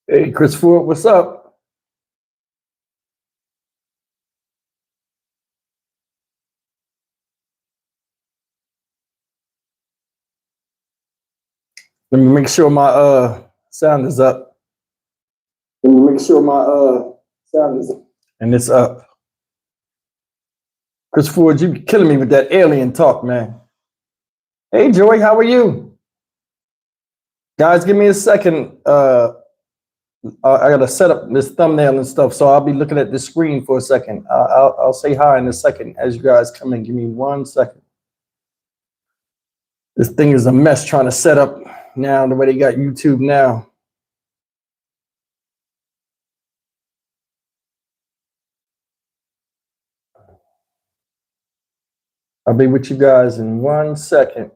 Hey, Chris Ford, what's up? Let me make sure my sound is up. Let me make sure my sound is up. And it's up. Chris Ford, you killing me with that alien talk, man. Hey, Joy, how are you? Guys, give me a second. I gotta set up this thumbnail and stuff, so I'll be looking at the screen for a second. I'll say hi in a second as you guys come in. Give me 1 second. This thing is a mess trying to set up now the way they got YouTube now. I'll be with you guys in 1 second.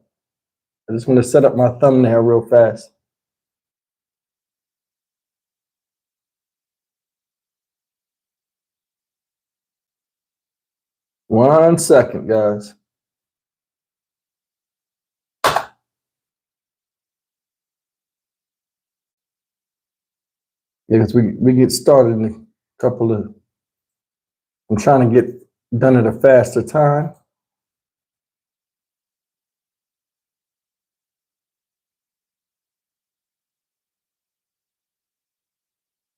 I just want to set up my thumbnail real fast. One second, guys. Because we get started in a couple of, I'm trying to get done at a faster time.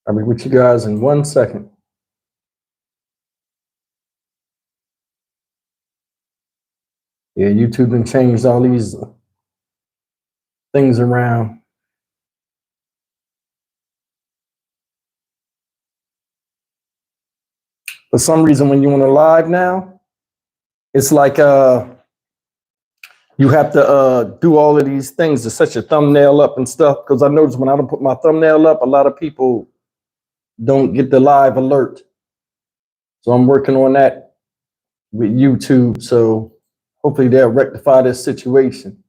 I'll be with you guys in 1 second. Yeah, YouTube done changed all these things around. For some reason, when you're on a live now, it's like you have to do all of these things to set your thumbnail up and stuff. Because I noticed when I don't put my thumbnail up, a lot of people don't get the live alert. So I'm working on that with YouTube. So hopefully they'll rectify this situation.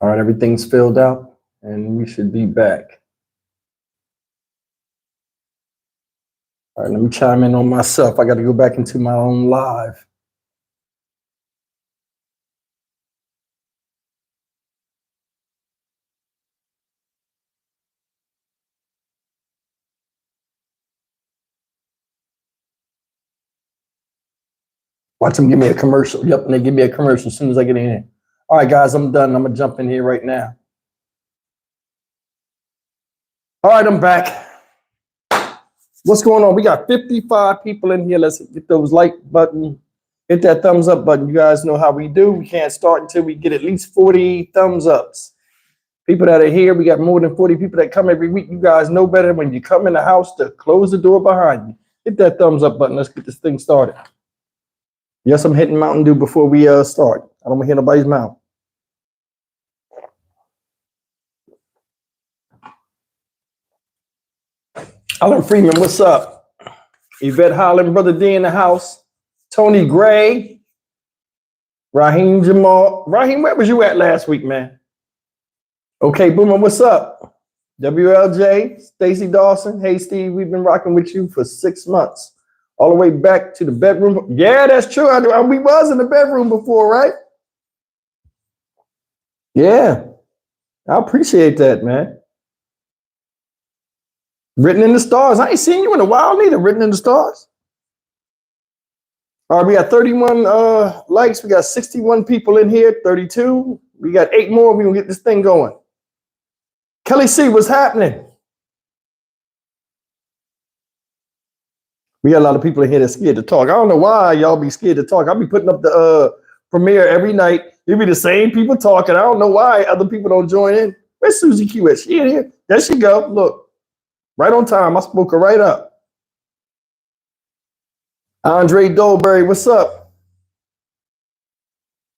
All right, everything's filled out and we should be back. All right, let me chime in on myself. I got to go back into my own live. Watch them give me a commercial. Yep, and they give me a commercial as soon as I get in here. All right, guys, I'm done. I'm going to jump in here right now. All right, I'm back. What's going on? We got 55 people in here. Let's get those like button. Hit that thumbs up button. You guys know how we do. We can't start until we get at least 40 thumbs ups. People that are here, we got more than 40 people that come every week. You guys know better when you come in the house to close the door behind you. Hit that thumbs up button. Let's get this thing started. Yes, I'm hitting Mountain Dew before we start. I don't want to hear nobody's mouth. Alan Freeman, what's up? Yvette Holland, Brother D in the house. Tony Gray. Raheem Jamal. Raheem, where was you at last week, man? Okay, Boomer, what's up? WLJ, Stacy Dawson. Hey, Steve, we've been rocking with you for 6 months. All the way back to the bedroom. Yeah, that's true. We was in the bedroom before, right? Yeah, I appreciate that, man. Written in the stars. I ain't seen you in a while neither. Written in the stars. All right, we got 31 likes. We got 61 people in here. 32. We got 8 more. We gonna get this thing going. Kelly C, what's happening? We got a lot of people in here that's scared to talk. I don't know why y'all be scared to talk. I'll be putting up the premiere every night. It be the same people talking. I don't know why other people don't join in. Where's Susie Q at? She in here. There she go. Look, right on time. I spoke her right up. Andre Dolberry, what's up?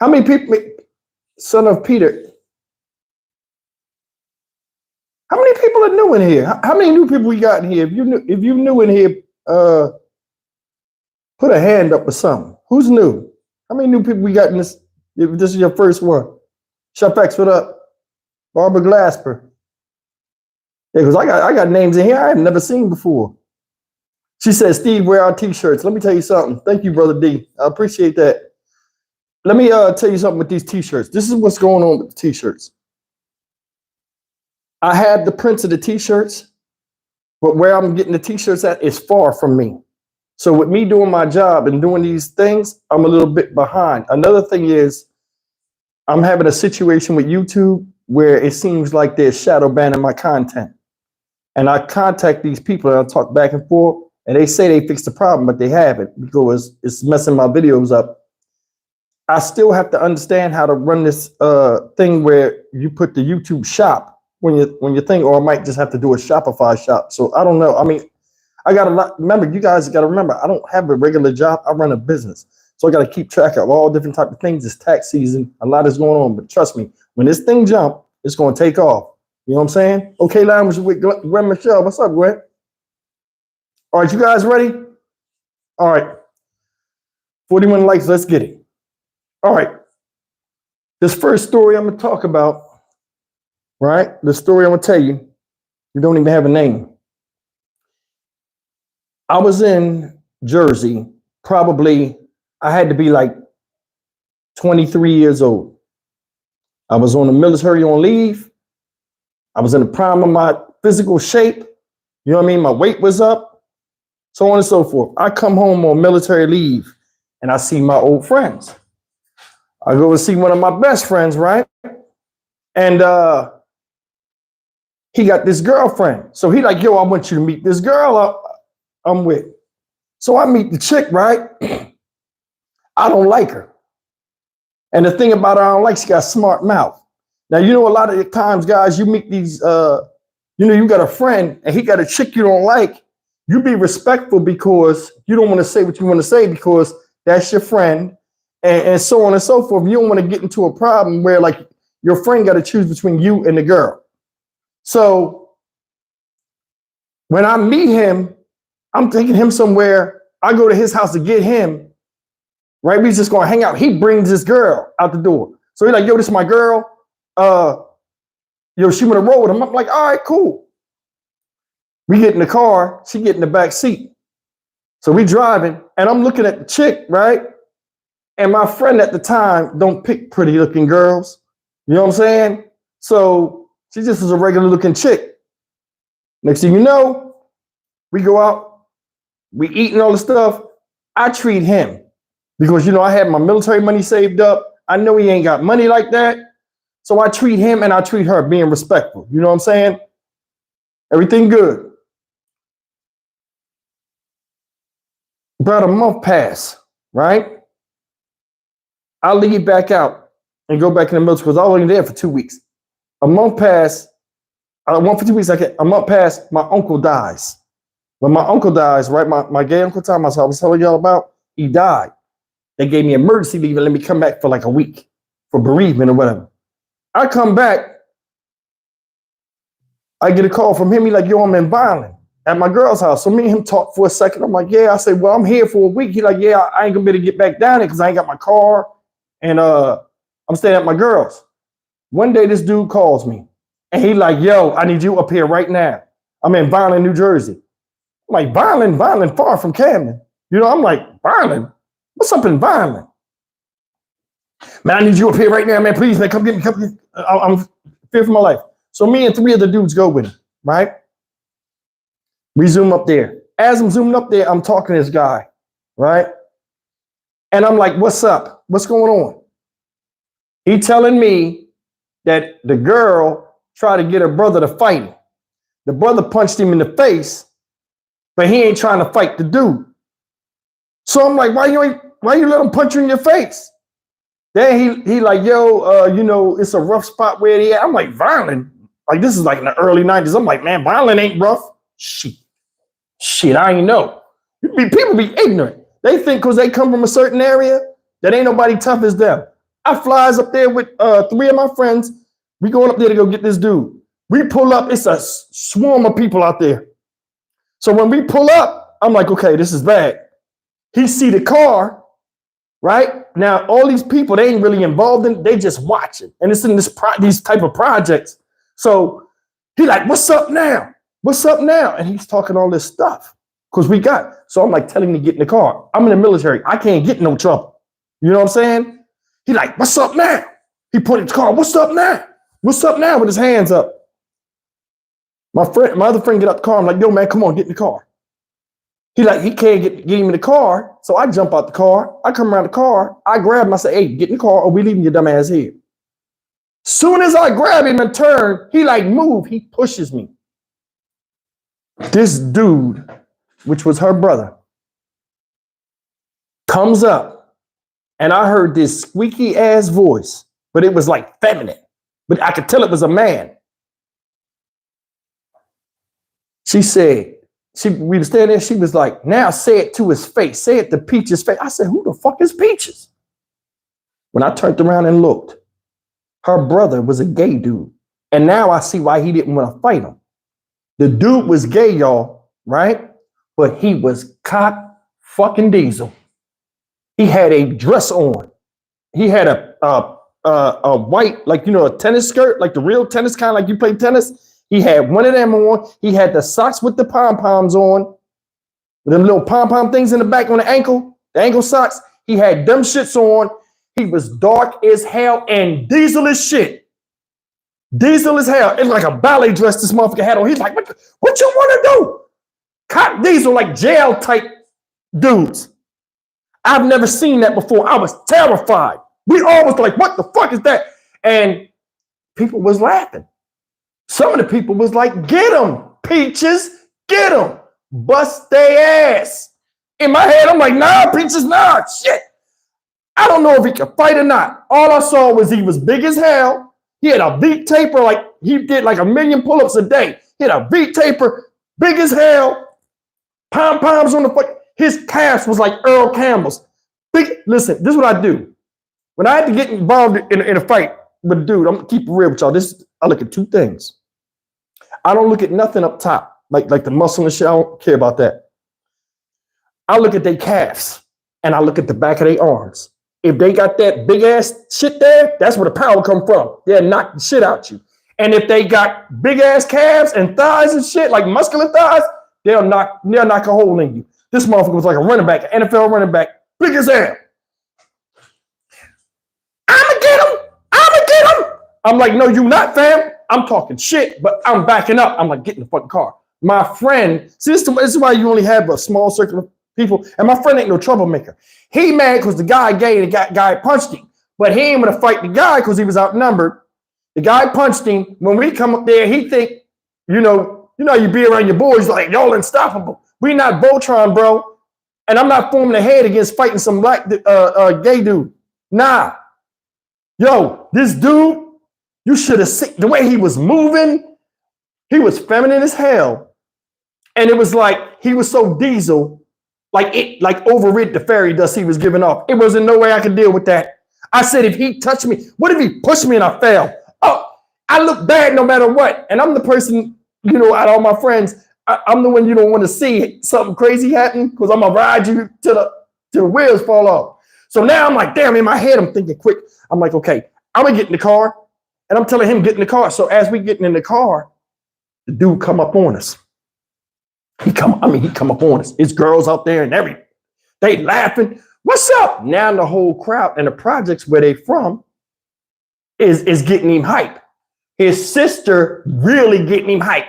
How many people? Son of Peter. How many people are new in here? How many new people we got in here? If you new in here, put a hand up or something. Who's new? How many new people we got in this? If this is your first one. Shupex, what up? Barbara Glasper. Yeah, because I got names in here I have never seen before. She said, Steve, wear our t-shirts. Let me tell you something. Thank you, Brother D. I appreciate that. Let me tell you something with these t-shirts. This is what's going on with the t-shirts. I have the prints of the t-shirts, but where I'm getting the t-shirts at is far from me. So with me doing my job and doing these things, I'm a little bit behind. Another thing is I'm having a situation with YouTube where it seems like they're shadow banning my content. And I contact these people and I talk back and forth, and they say they fixed the problem, but they haven't because it's messing my videos up. I still have to understand how to run this thing where you put the YouTube shop when you think, or I might just have to do a Shopify shop. So I don't know. I mean, I got a lot. Remember, you guys got to remember, I don't have a regular job. I run a business. So I got to keep track of all different types of things. It's tax season. A lot is going on. But trust me, when this thing jump, it's going to take off. You know what I'm saying? Okay, Lounge with Gwen Michelle. What's up, Gwen? All right, you guys ready? All right. 41 likes. Let's get it. All right. This first story I'm going to talk about, right? The story I'm going to tell you, you don't even have a name. I was in Jersey, probably, I had to be like 23 years old. I was on the military on leave. I was in the prime of my physical shape. You know what I mean? My weight was up, so on and so forth. I come home on military leave and I see my old friends. I go to see one of my best friends, right? And he got this girlfriend. So he like, yo, I want you to meet this girl I'm with. So I meet the chick, right? I don't like her. And the thing about her, I don't like, she got a smart mouth. Now, you know, a lot of the times, guys, you meet these, you got a friend and he got a chick you don't like. You be respectful because you don't want to say what you want to say because that's your friend and so on and so forth. You don't want to get into a problem where like your friend got to choose between you and the girl. So when I meet him, I'm taking him somewhere. I go to his house to get him, right? We just going to hang out. He brings this girl out the door. So he's like, yo, this is my girl. Yo, she want to roll with him. I'm like, all right, cool. We get in the car. She get in the back seat. So we driving and I'm looking at the chick, right? And my friend at the time don't pick pretty looking girls. You know what I'm saying? So she just is a regular looking chick. Next thing you know, we go out, we eating all the stuff. I treat him because, you know, I had my military money saved up. I know he ain't got money like that. So I treat him and I treat her being respectful. You know what I'm saying? Everything good. About a month pass, right? I leave back out and go back in the military because I was only there for 2 weeks. A month pass, a month pass, my uncle dies. When my uncle dies, right, my gay uncle Thomas, I was telling y'all about, he died. They gave me emergency leave and let me come back for like a week for bereavement or whatever. I come back, I get a call from him. He's like, yo, I'm in Violent at my girl's house. So me and him talk for a second. I'm like, yeah. I said, well, I'm here for a week. He's like, yeah, I ain't gonna be able to get back down there because I ain't got my car. And I'm staying at my girl's. One day this dude calls me and he like, yo, I need you up here right now. I'm in Violent, New Jersey. I'm like, Violent, far from Camden. You know, I'm like, Violent? What's up in Violent? Man, I need you up here right now, man. Please, man, come get me. I'm fear for my life. So me and 3 other dudes go with him, right? We zoom up there. As I'm zooming up there, I'm talking to this guy, right? And I'm like, what's up? What's going on? He telling me that the girl tried to get her brother to fight him. The brother punched him in the face, but he ain't trying to fight the dude. So I'm like, why you let him punch you in your face? Then he like, yo, you know, it's a rough spot where he at. I'm like, Violent? Like, this is like in the early 90s. I'm like, man, Violent ain't rough. Shit, I ain't know. People be ignorant. They think because they come from a certain area that ain't nobody tough as them. I flies up there with 3 of my friends. We going up there to go get this dude. We pull up. It's a swarm of people out there. So when we pull up, I'm like, okay, this is bad. He see the car, right? Now, all these people, they ain't really involved in it. They just watching. And it's in these type of projects. So he like, what's up now? what's up now? And he's talking all this stuff. Because so I'm like telling him to get in the car. I'm in the military. I can't get in no trouble. You know what I'm saying? He like, what's up now? He put in the car, what's up now? What's up now with his hands up? My other friend get out the car. I'm like, yo, man, come on, get in the car. He like, he can't get him in the car. So I jump out the car. I come around the car. I grab him. I say, hey, get in the car or we leaving your dumb ass here. Soon as I grab him and turn, he like move. He pushes me. This dude, which was her brother, comes up and I heard this squeaky ass voice, but it was like feminine, but I could tell it was a man. She said, we were standing there, she was like, now say it to his face, say it to Peach's face. I said, who the fuck is Peaches? When I turned around and looked, her brother was a gay dude. And now I see why he didn't want to fight him. The dude was gay, y'all, right? But he was cock fucking diesel. He had a dress on. He had a white, like, you know, a tennis skirt, like the real tennis kind, like you play tennis. He had one of them on. He had the socks with the pom-poms on. Them little pom-pom things in the back on the ankle socks. He had them shits on. He was dark as hell and diesel as shit. Diesel as hell. It's like a ballet dress this motherfucker had on. He's like, what you want to do? Cop diesel, like jail type dudes. I've never seen that before. I was terrified. We all was like, what the fuck is that? And people was laughing. Some of the people was like, get them, Peaches, get them. Bust their ass. In my head, I'm like, nah, Peaches, nah, shit. I don't know if he could fight or not. All I saw was he was big as hell. He had a V taper, like he did like 1 million pull-ups a day. He had a V taper, big as hell, pom-poms on the foot. His calves was like Earl Campbell's. Listen, this is what I do. When I had to get involved in a fight with a dude, I'm gonna keep it real with y'all. I look at two things. I don't look at nothing up top, like the muscle and shit. I don't care about that. I look at their calves and I look at the back of their arms. If they got that big ass shit there, that's where the power come from. They'll knock the shit out you. And if they got big ass calves and thighs and shit, like muscular thighs, they'll knock a hole in you. This motherfucker was like a running back, an NFL running back, big as hell. I'ma get him. I'm like, no, you not, fam. I'm talking shit, but I'm backing up. I'm like, get in the fucking car. My friend, see, this is why you only have a small circle of people. And my friend ain't no troublemaker. He mad because the guy gay and the guy punched him. But he ain't want to fight the guy because he was outnumbered. The guy punched him. When we come up there, he think, you know, you be around your boys like, y'all unstoppable. We not Voltron, bro. And I'm not forming a head against fighting some black gay dude. Nah. Yo, this dude, you should have seen the way he was moving. He was feminine as hell. And it was like, he was so diesel, like overrid the fairy dust he was giving off. It wasn't no way I could deal with that. I said, if he touched me, what if he pushed me and I fell? Oh, I look bad no matter what. And I'm the person, you know, out of all my friends, I'm the one you don't want to see something crazy happen because I'm going to ride you till the wheels fall off. So now I'm like, damn, in my head, I'm thinking quick. I'm like, okay, I'm going to get in the car. And I'm telling him, get in the car. So as we getting in the car, the dude come up on us. He come up on us. It's girls out there and everything. They laughing. What's up? Now the whole crowd and the projects where they from is getting him hype. His sister really getting him hype.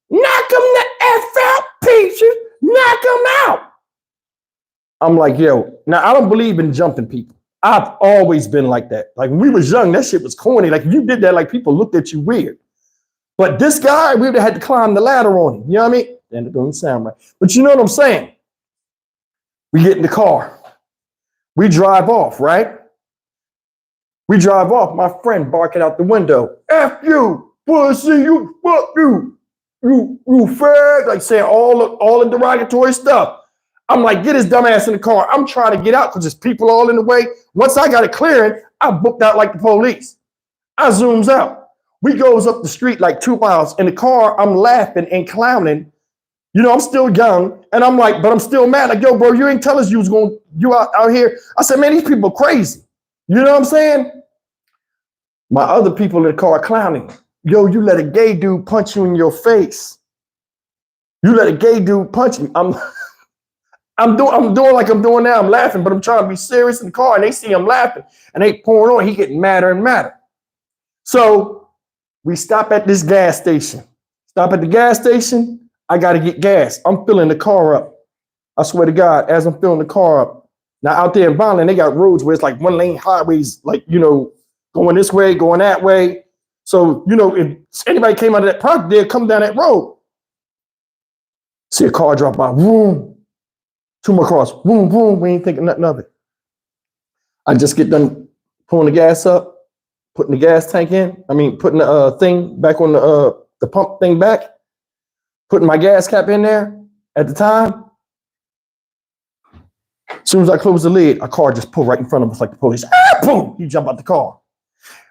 Knock him the F out, Peaches. Knock him out. I'm like, yo, now I don't believe in jumping people. I've always been like that. Like when we was young, that shit was corny. Like if you did that, like people looked at you weird. But this guy, we would have had to climb the ladder on him. You know what I mean? And it doesn't sound right. But you know what I'm saying? We get in the car. We drive off, right? We drive off. My friend barking out the window. F you, pussy, you, fuck you, you fag. Like saying all the derogatory stuff. I'm like, get his dumb ass in the car. I'm trying to get out because there's people all in the way. Once I got it clearing, I booked out like the police. I zooms out. We goes up the street like 2 miles. In the car, I'm laughing and clowning. You know, I'm still young. And I'm like, but I'm still mad. Like, yo, bro, you ain't tell us you out here. I said, man, these people are crazy. You know what I'm saying? My other people in the car clowning. Yo, you let a gay dude punch you in your face. You let a gay dude punch me. I'm doing like I'm doing now. I'm laughing, but I'm trying to be serious in the car, and they see I'm laughing, and they pouring on. He getting madder and madder. So we stop at this gas station. Stop at the gas station. I got to get gas. I'm filling the car up. I swear to God, as I'm filling the car up. Now out there in Vineland, they got roads where it's like one lane highways, like, you know, going this way, going that way. So, you know, if anybody came out of that park, they'd come down that road. See a car drop by, boom, 2 more cars, boom, boom. We ain't thinking nothing of it. I just get done pulling the gas up, putting the gas tank in. I mean, putting the thing back on the pump thing back, putting my gas cap in there at the time. As soon as I close the lid, a car just pulled right in front of us like the police. Ah, boom! He jumped out the car.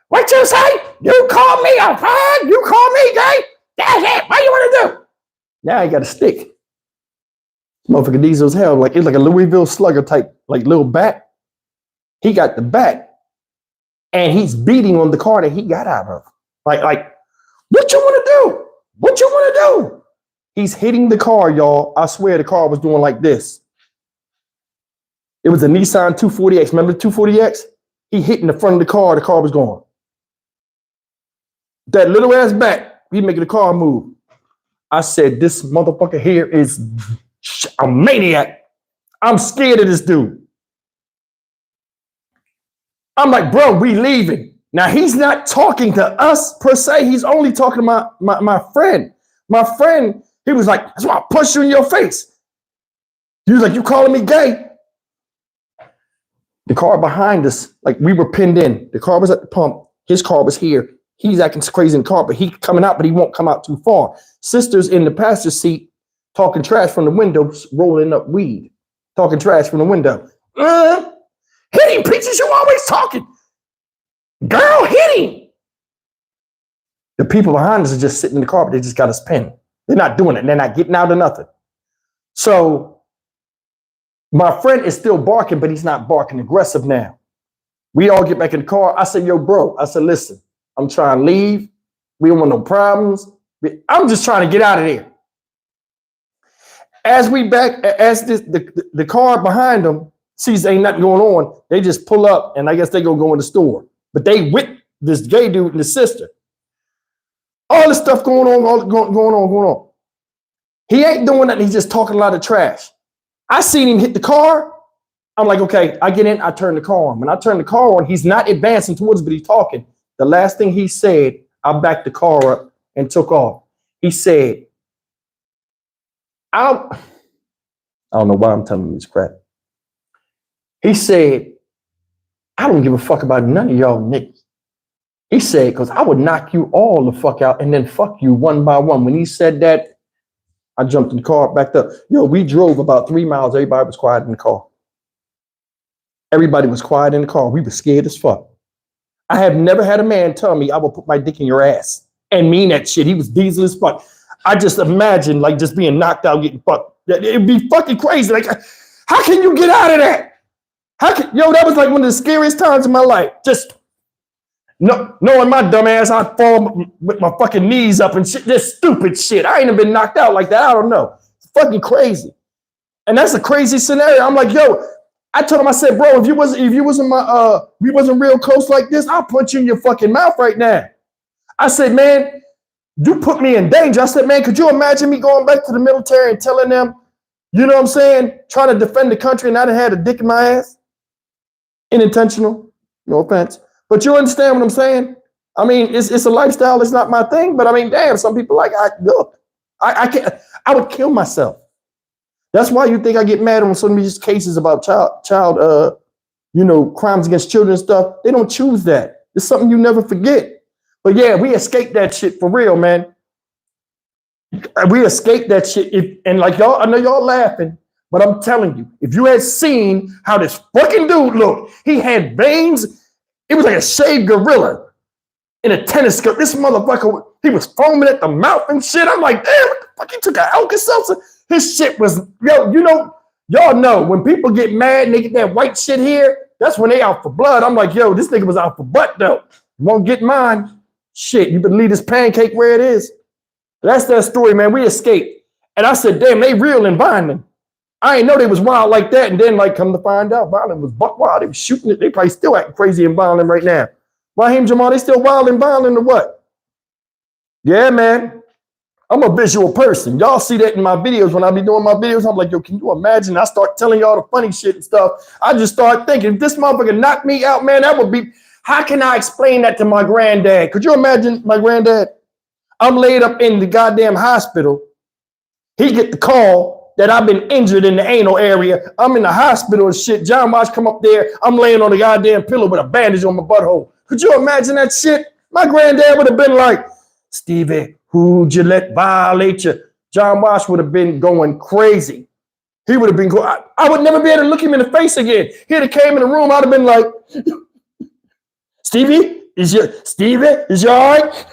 What you say? You call me a fan? You call me gay? That's it. What you want to do? Now he got a stick. Motherfucker diesel as hell. Like it's like a Louisville Slugger type, like little bat. He got the bat, and he's beating on the car that he got out of. Like, what you want to do? What you want to do? He's hitting the car, y'all. I swear the car was doing like this. It was a Nissan 240X. Remember the 240X? He hit in the front of the car was going. That little ass back, he making the car move. I said, this motherfucker here is a maniac. I'm scared of this dude. I'm like, bro, we leaving. Now, he's not talking to us per se. He's only talking to my friend. My friend, he was like, that's why I push you in your face. He was like, you calling me gay? The car behind us, like we were pinned in. The car was at the pump. His car was here. He's acting crazy in the car, but he coming out, but he won't come out too far. Sister's in the passenger seat, talking trash from the window, rolling up weed, talking trash from the window. Hit him, Peaches, you always talking. Girl, hit him. The people behind us are just sitting in the car, but they just got us pinned. They're not doing it. They're not getting out of nothing. So my friend is still barking, but he's not barking aggressive now. We all get back in the car. I said, yo, bro. I said, listen, I'm trying to leave. We don't want no problems. I'm just trying to get out of there. As the car behind them sees ain't nothing going on, they just pull up, and I guess they go in the store. But they with this gay dude and his sister. All this stuff going on. He ain't doing nothing. He's just talking a lot of trash. I seen him hit the car. I'm like, okay, I get in, I turn the car on. When I turn the car on, he's not advancing towards, but he's talking. The last thing he said, I backed the car up and took off. He said, I don't know why I'm telling you this crap. He said, I don't give a fuck about none of y'all niggas. He said, because I would knock you all the fuck out and then fuck you one by one. When he said that, I jumped in the car, backed up. Yo, we drove about 3 miles. Everybody was quiet in the car. Everybody was quiet in the car. We were scared as fuck. I have never had a man tell me I will put my dick in your ass and mean that shit. He was diesel as fuck. I just imagine like just being knocked out, getting fucked. It'd be fucking crazy. Like, how can you get out of that? That was like one of the scariest times in my life. Just knowing my dumb ass, I'd fall with my fucking knees up and shit. This stupid shit. I ain't even been knocked out like that. I don't know. It's fucking crazy. And that's a crazy scenario. I'm like, yo, I told him, I said, bro, if you wasn't we wasn't real close like this, I'll punch you in your fucking mouth right now. I said, man, you put me in danger. I said, man, could you imagine me going back to the military and telling them, you know what I'm saying, trying to defend the country and I done had a dick in my ass? Unintentional, no offense. But you understand what I'm saying? I mean, it's a lifestyle. It's not my thing. But I mean, damn, some people like, I can't. I would kill myself. That's why you think I get mad on some of these cases about child, crimes against children and stuff. They don't choose that. It's something you never forget. But yeah, we escaped that shit for real, man. We escaped that shit. And like y'all, I know y'all laughing, but I'm telling you, if you had seen how this fucking dude looked, he had veins. It was like a shaved gorilla in a tennis skirt. This motherfucker, he was foaming at the mouth and shit. I'm like, damn, what the fuck? He took an Alka-Seltzer. His shit was, y'all know when people get mad and they get that white shit here, that's when they out for blood. I'm like, yo, this nigga was out for butt though. You won't get mine. Shit, you better leave this pancake where it is. That's that story, man. We escaped. And I said, damn, they real in Violin. I ain't know they was wild like that. And then like come to find out, Violin was buck wild. They was shooting it. They probably still acting crazy in Violin right now. Raheem Jamal, they still wild in Violin or what? Yeah, man. I'm a visual person. Y'all see that in my videos. When I be doing my videos, I'm like, yo, can you imagine? I start telling y'all the funny shit and stuff. I just start thinking, if this motherfucker knocked me out, man, that would be, how can I explain that to my granddad? Could you imagine my granddad? I'm laid up in the goddamn hospital. He get the call that I've been injured in the anal area. I'm in the hospital and shit. John Watch come up there. I'm laying on the goddamn pillow with a bandage on my butthole. Could you imagine that shit? My granddad would have been like, Stevie, who'd you let violate you? John Watch would have been going crazy. He would have been going, I would never be able to look him in the face again. He'd have came in the room, I'd have been like, Stevie, is you all right?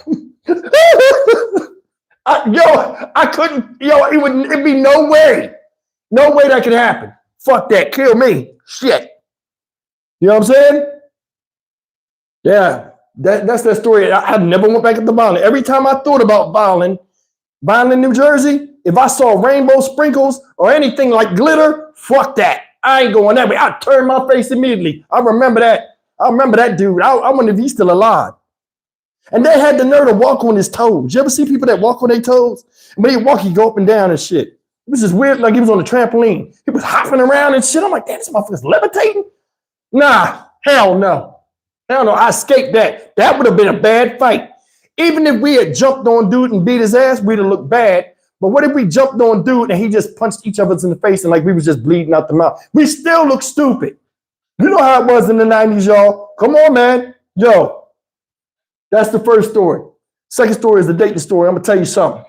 I couldn't, it'd be no way that could happen. Fuck that, kill me, shit. You know what I'm saying? Yeah, that's that story. I never went back at the Violin. Every time I thought about Violin, New Jersey, if I saw rainbow sprinkles or anything like glitter, fuck that. I ain't going that way. I turned my face immediately. I remember that dude. I wonder if he's still alive. And they had the nerve to walk on his toes. You ever see people that walk on their toes? And when they walk, he go up and down and shit. It was just weird, like he was on a trampoline. He was hopping around and shit. I'm like, damn, this motherfucker's levitating? Nah, hell no. Hell no, I escaped that. That would have been a bad fight. Even if we had jumped on dude and beat his ass, we'd have looked bad. But what if we jumped on dude and he just punched each of us in the face and like we was just bleeding out the mouth? We still look stupid. You know how it was in the 90s, y'all. Come on, man. Yo, that's the first story. Second story is the dating story. I'm gonna tell you something.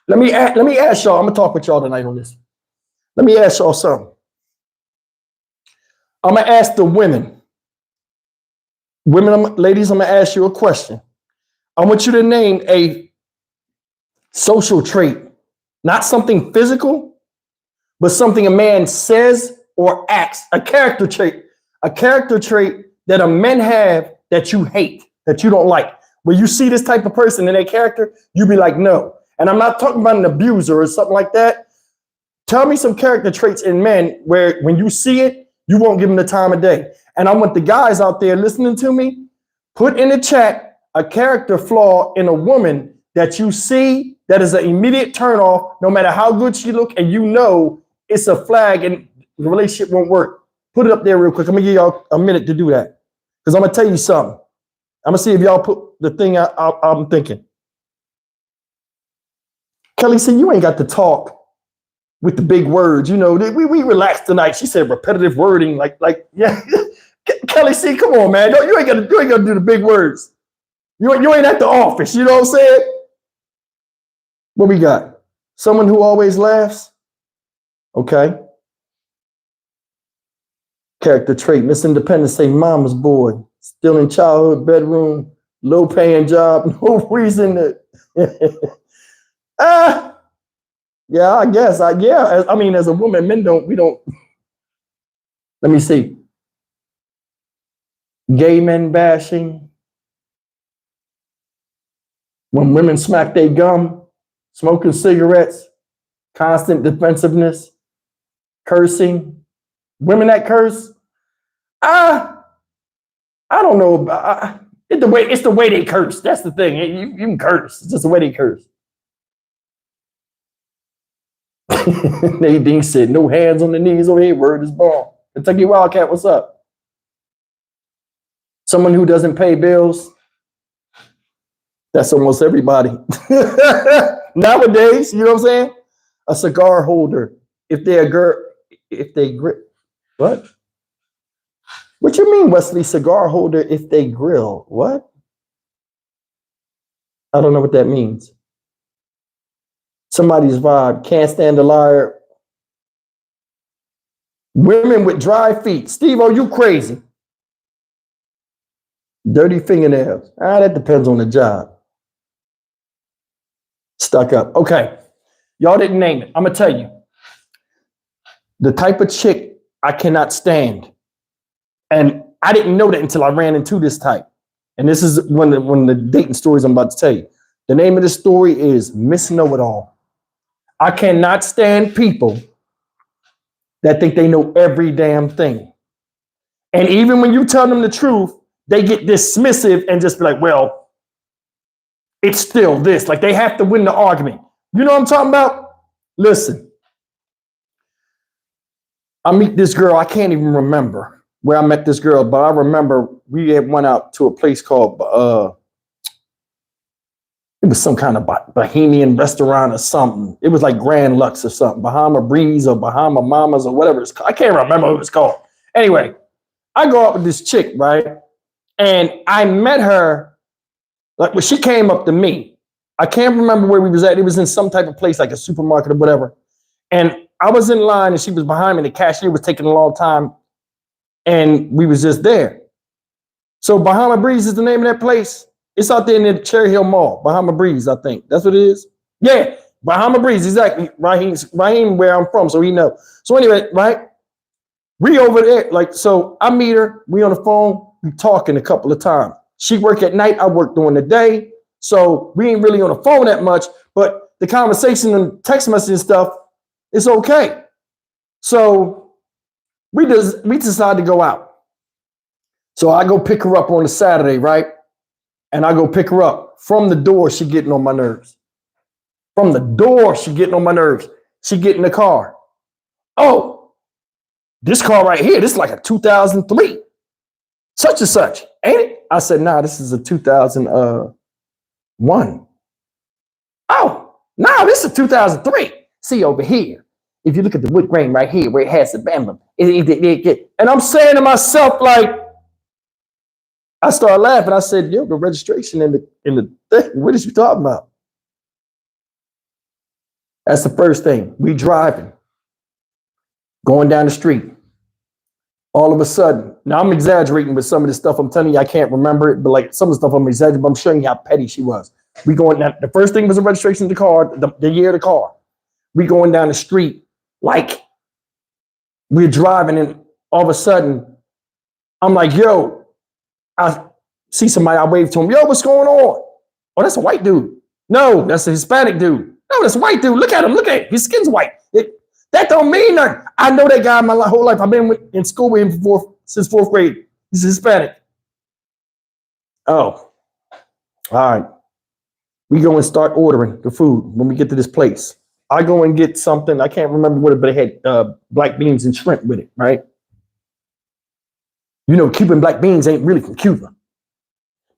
Let me ask y'all. I'm gonna talk with y'all tonight on this. Let me ask y'all something. I'm gonna ask the women. Ladies, I'm gonna ask you a question. I want you to name a social trait, not something physical, but something a man says or acts, a character trait that a man have that you hate, that you don't like. When you see this type of person in their character, you be like, no. And I'm not talking about an abuser or something like that. Tell me some character traits in men where when you see it, you won't give them the time of day. And I want the guys out there listening to me, put in the chat a character flaw in a woman that you see that is an immediate turnoff, no matter how good she look, and you know it's a flag and the relationship won't work. Put it up there real quick. I'm gonna give y'all a minute to do that. Because I'm gonna tell you something. I'm gonna see if y'all put the thing I'm thinking. Kelly said, you ain't got to talk with the big words. You know, we relaxed tonight. She said repetitive wording, like yeah. Kelly C, come on, man. You ain't gotta do the big words. You ain't at the office, you know what I'm saying? What we got? Someone who always laughs? Okay. Character trait, Miss Independent say mama's boy, still in childhood bedroom, low paying job, no reason to yeah, I guess. I mean, as a woman, we don't. Let me see. Gay men bashing. When women smack their gum, smoking cigarettes, constant defensiveness, cursing. Women that curse. I don't know. It's the way they curse. That's the thing. You can curse. It's just the way they curse. Nadine said, no hands on the knees over here. Word is born. Kentucky Wildcat, what's up? Someone who doesn't pay bills. That's almost everybody. Nowadays, you know what I'm saying? A cigar holder. If they grip. What? What you mean, Wesley? Cigar holder if they grill? What? I don't know what that means. Somebody's vibe. Can't stand a liar. Women with dry feet. Steve-O, you crazy. Dirty fingernails. That depends on the job. Stuck up. Okay. Y'all didn't name it. I'm going to tell you. The type of chick I cannot stand. And I didn't know that until I ran into this type. And this is one of the dating stories I'm about to tell you. The name of the story is Miss Know-It-All. I cannot stand people that think they know every damn thing. And even when you tell them the truth, they get dismissive and just be like, well, it's still this. Like they have to win the argument. You know what I'm talking about? Listen, I meet this girl. I can't even remember where I met this girl, but I remember we had went out to a place called, it was some kind of Bahamian restaurant or something. It was like Grand Lux or something, Bahama Breeze or Bahama Mamas or whatever it's called. I can't remember what it was called. Anyway, I go out with this chick, right? And I met her, like when she came up to me. I can't remember where we was at. It was in some type of place, like a supermarket or whatever. And I was in line and she was behind me. The cashier was taking a long time. And we was just there. So Bahama Breeze is the name of that place. It's out there in the Cherry Hill Mall. Bahama Breeze, I think. That's what it is. Yeah, Bahama Breeze, exactly. Raheem, where I'm from, so he know. So anyway, right? We over there, like, so I meet her. We on the phone. We talking a couple of times. She work at night. I work during the day. So we ain't really on the phone that much. But the conversation and text message and stuff, it's okay. So we decide to go out. So I go pick her up on a Saturday, right? And I go pick her up. From the door, she getting on my nerves. From the door, she getting on my nerves. She get in the car. Oh, this car right here, this is like a 2003. Such and such, ain't it? I said, nah, this is a 2001. Oh, no, this is 2003. See over here. If you look at the wood grain right here, where it has the emblem, and I'm saying to myself, like, I started laughing. I said, yo, the registration in the thing, what is you talking about? That's the first thing. We driving, going down the street. All of a sudden, now I'm exaggerating with some of this stuff. I'm telling you, I can't remember it, but like some of the stuff I'm exaggerating, but I'm showing you how petty she was. We going down, the first thing was the registration of the car, the year of the car. We going down the street, like we're driving, and all of a sudden, I'm like, yo, I see somebody, I wave to him, yo, what's going on? Oh, that's a white dude. No, that's a Hispanic dude. No, that's a white dude. Look at him, look at him. His skin's white. That don't mean nothing. I know that guy my whole life. I've been in school with him since fourth grade. He's Hispanic. Oh, all right. We go and start ordering the food when we get to this place. I go and get something. I can't remember what it, but it had black beans and shrimp with it, right? You know, Cuban black beans ain't really from Cuba.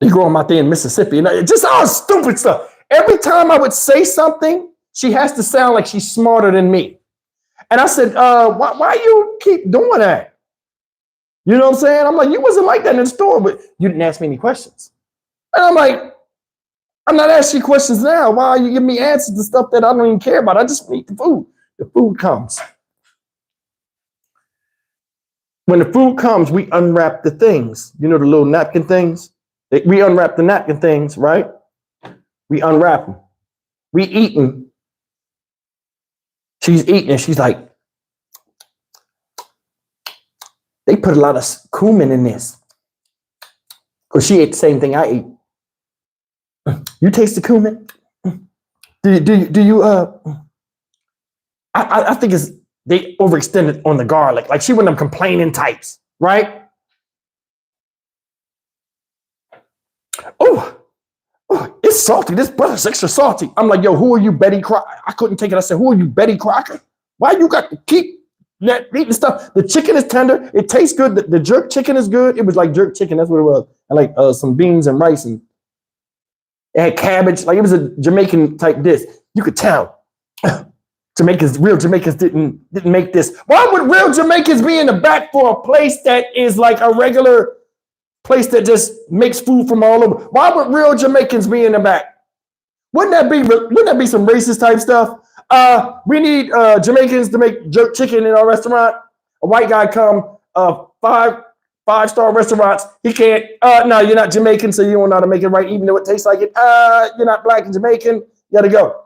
They grow them out there in Mississippi. And just all stupid stuff. Every time I would say something, she has to sound like she's smarter than me. And I said, why you keep doing that? You know what I'm saying? I'm like, you wasn't like that in the store, but you didn't ask me any questions. And I'm like, I'm not asking you questions now. Why are you giving me answers to stuff that I don't even care about? I just need the food. The food comes. When the food comes, we unwrap the things. You know, the little napkin things? We unwrap the napkin things, right? We unwrap them. We eating. She's eating and she's like, they put a lot of cumin in this. Because she ate the same thing I ate. You taste the cumin? Do you I think it's they overextended on the garlic. Like she one of them complaining types, right? Oh, it's salty. This butter's extra salty. I'm like, yo, who are you, Betty Crocker? I couldn't take it. I said, who are you, Betty Crocker? Why you got to keep eating stuff? The chicken is tender. It tastes good. The jerk chicken is good. It was like jerk chicken. That's what it was. I like some beans and rice, and it had cabbage. Like it was a Jamaican type dish. You could tell. Real Jamaicans didn't make this. Why would real Jamaicans be in the back for a place that is like a regular place that just makes food from all over? Why would real Jamaicans be in the back? Wouldn't that be some racist type stuff? We need Jamaicans to make jerk chicken in our restaurant. A white guy come, five-star restaurants. He can't. No, you're not Jamaican, so you don't know how to make it right, even though it tastes like it. You're not black and Jamaican. You gotta go.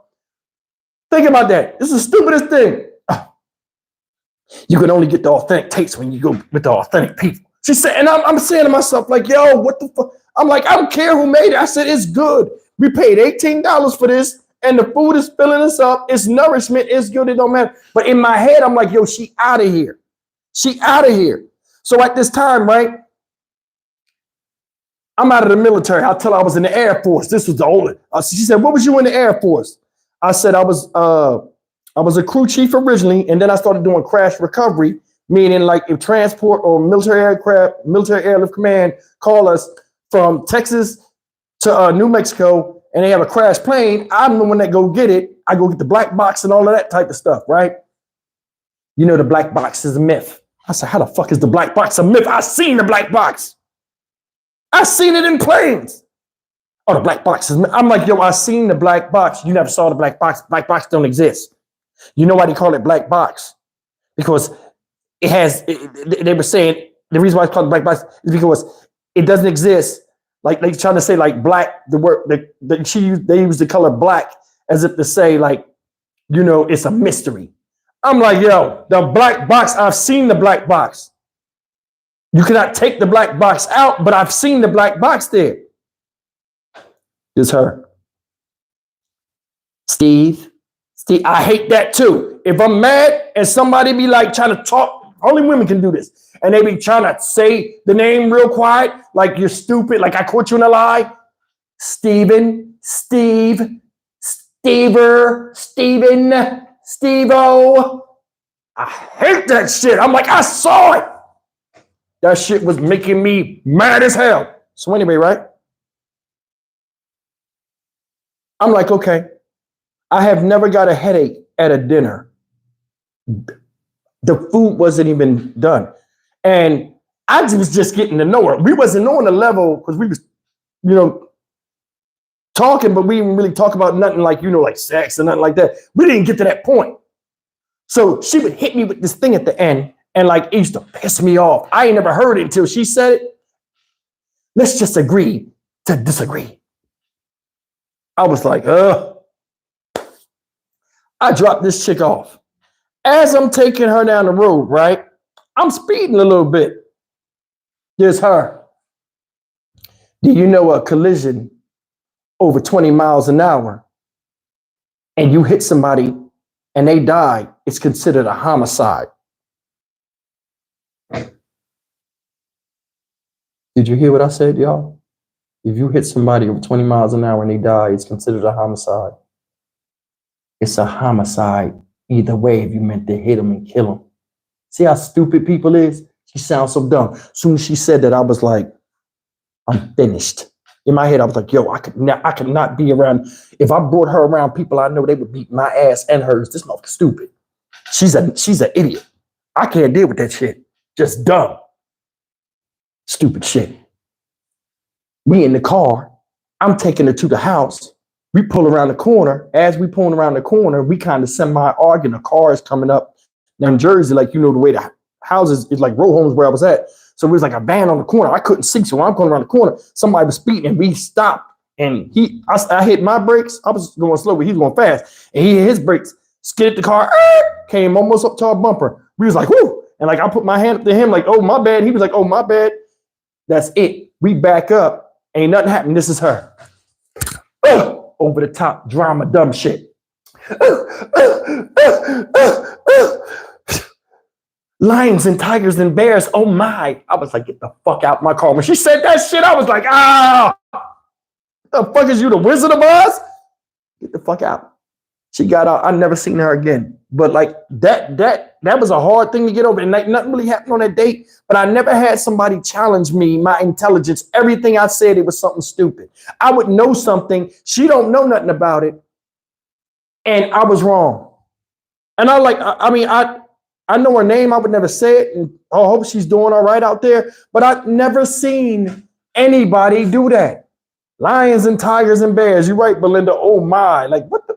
Think about that. This is the stupidest thing. You can only get the authentic taste when you go with the authentic people. She said, and I'm saying to myself, like, yo, what the fuck? I'm like, I don't care who made it. I said, it's good. We paid $18 for this, and the food is filling us up. It's nourishment. It's good. It don't matter. But in my head, I'm like, yo, she out of here. She out of here. So at this time, right, I'm out of the military. I'll tell her I was in the Air Force. This was the only. She said, what was you in the Air Force? I said, I was a crew chief originally, and then I started doing crash recovery, meaning like if transport or military aircraft, military airlift command call us from Texas to New Mexico, and they have a crashed plane, I'm the one that go get it. I go get the black box and all of that type of stuff, right? You know, the black box is a myth. I said, how the fuck is the black box a myth? I seen the black box. I seen it in planes. Oh, the black box is, I'm like, yo, I seen the black box. You never saw the black box. Black box don't exist. You know why they call it black box? Because it has, they were saying, the reason why it's called black box is because it doesn't exist. Like they trying to say like black, the word, they use the color black as if to say like, you know, it's a mystery. I'm like, yo, the black box, I've seen the black box. You cannot take the black box out, but I've seen the black box there. It's her. Steve, I hate that too. If I'm mad and somebody be like trying to talk, only women can do this. And they be trying to say the name real quiet, like you're stupid, like I caught you in a lie. Steven, Steve, Stever, Steven, Steve-O. I hate that shit. I'm like, I saw it. That shit was making me mad as hell. So anyway, right? I'm like, okay. I have never got a headache at a dinner. The food wasn't even done. And I was just getting to know her. We wasn't on the level because we was, you know, talking, but we didn't really talk about nothing like, you know, like sex and nothing like that. We didn't get to that point. So she would hit me with this thing at the end. And like, it used to piss me off. I ain't never heard it until she said it. Let's just agree to disagree. I was like, I dropped this chick off. As I'm taking her down the road, right? I'm speeding a little bit. There's her. Do you know a collision over 20 miles an hour and you hit somebody and they die, it's considered a homicide. Did you hear what I said, y'all? If you hit somebody over 20 miles an hour and they die, it's considered a homicide. It's a homicide either way if you meant to hit them and kill them. See how stupid people is? She sounds so dumb. As soon as she said that, I was like, I'm finished. In my head, I was like, yo, I could not be around. If I brought her around people I know, they would beat my ass and hers. This motherfucker's stupid. She's an idiot. I can't deal with that shit. Just dumb. Stupid shit. We in the car. I'm taking her to the house. We pull around the corner. As we pulling around the corner, we kind of semi-arguing. A car is coming up down Jersey, like, you know, the way the houses is like row homes where I was at. So it was like a van on the corner. I couldn't see. So I'm going around the corner. Somebody was speeding and we stopped. And I hit my brakes. I was going slow, but he was going fast. And he hit his brakes, skidded the car, came almost up to our bumper. We was like, whoo. And like, I put my hand up to him like, oh, my bad. He was like, oh, my bad. That's it. We back up. Ain't nothing happened. This is her. Over the top drama, dumb shit. Lions and tigers and bears. Oh my. I was like, get the fuck out my car. When she said that shit, I was like, the fuck is you, the Wizard of Oz? Get the fuck out. She got out. I never seen her again. But like that was a hard thing to get over. And like nothing really happened on that date. But I never had somebody challenge me, my intelligence. Everything I said, it was something stupid. I would know something. She don't know nothing about it. And I was wrong. And I know her name. I would never say it. And I hope she's doing all right out there. But I've never seen anybody do that. Lions and tigers and bears. You're right, Belinda. Oh my. Like what the?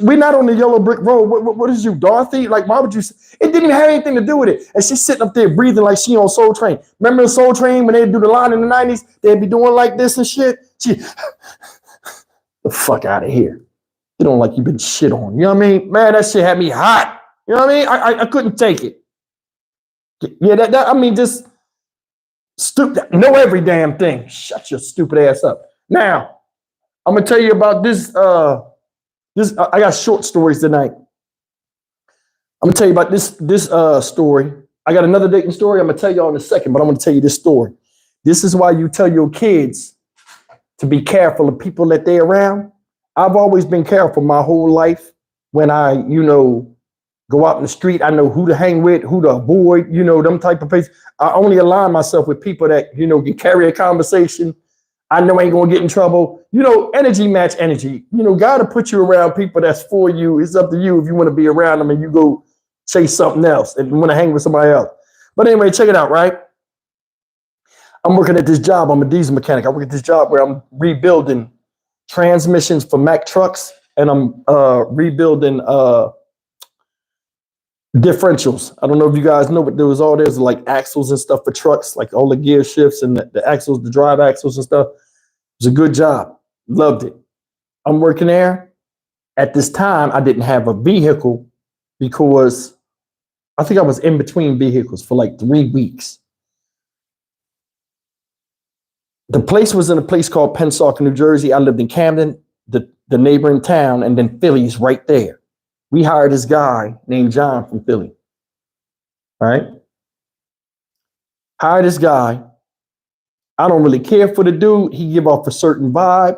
We're not on the yellow brick road. What is you, Dorothy? Like, why would you? It didn't have anything to do with it. And she's sitting up there breathing like she on Soul Train. Remember the Soul Train when they'd do the line in the 90s? They'd be doing like this and shit. The fuck out of here. You don't like you've been shit on. You know what I mean? Man, that shit had me hot. You know what I mean? I couldn't take it. Yeah, just stupid. Know every damn thing. Shut your stupid ass up. Now, I'm gonna tell you about this. I got short stories tonight. I'm gonna tell you about this story. I got another dating story. I'm gonna tell y'all in a second, but I'm gonna tell you this story. This is why you tell your kids to be careful of people that they're around. I've always been careful my whole life. When I, go out in the street, I know who to hang with, who to avoid, them type of places. I only align myself with people that, can carry a conversation. I know I ain't gonna get in trouble. Energy match energy. God to put you around people that's for you. It's up to you if you want to be around them and you go chase something else and want to hang with somebody else. But anyway, check it out, right? I'm working at this job. I'm a diesel mechanic. I work at this job where I'm rebuilding transmissions for Mack trucks, and I'm rebuilding differentials. I don't know if you guys know, but there's like axles and stuff for trucks, like all the gear shifts and the axles, the drive axles and stuff. It was a good job. Loved it. I'm working there. At this time, I didn't have a vehicle because I think I was in between vehicles for like 3 weeks. The place was in a place called Pensacola, New Jersey. I lived in Camden, the neighboring town, and then Philly's right there. We hired this guy named John from Philly. All right. Hired this guy. I don't really care for the dude. He give off a certain vibe.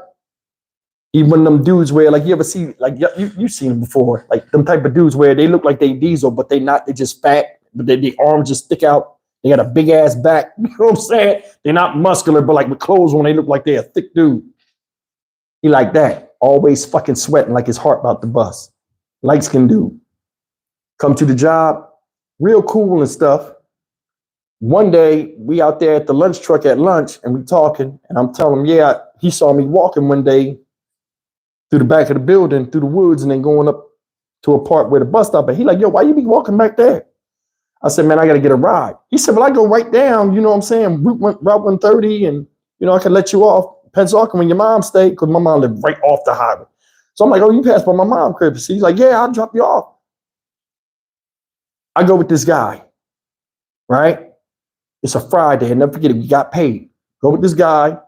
He one of them dudes where, like, you ever see, like, you've seen them before, like them type of dudes where they look like they diesel, but they not, they just fat, but the arms just stick out. They got a big ass back. You know what I'm saying? They're not muscular, but like with clothes on, they look like they're a thick dude. He like that. Always fucking sweating like his heart about to bust. Light skin dude. Come to the job, real cool and stuff. One day, we out there at the lunch truck at lunch, and we talking, and I'm telling him, he saw me walking one day through the back of the building, through the woods, and then going up to a part where the bus stop. And he like, yo, why you be walking back there? I said, man, I got to get a ride. He said, well, I go right down, you know what I'm saying, Route 130, and, I can let you off Pensacola when your mom stayed, because my mom lived right off the highway. So I'm like, oh, you passed by my mom's crib. So he's like, yeah, I'll drop you off. I go with this guy, right? It's a Friday, and never forget it, we got paid. Go with this guy,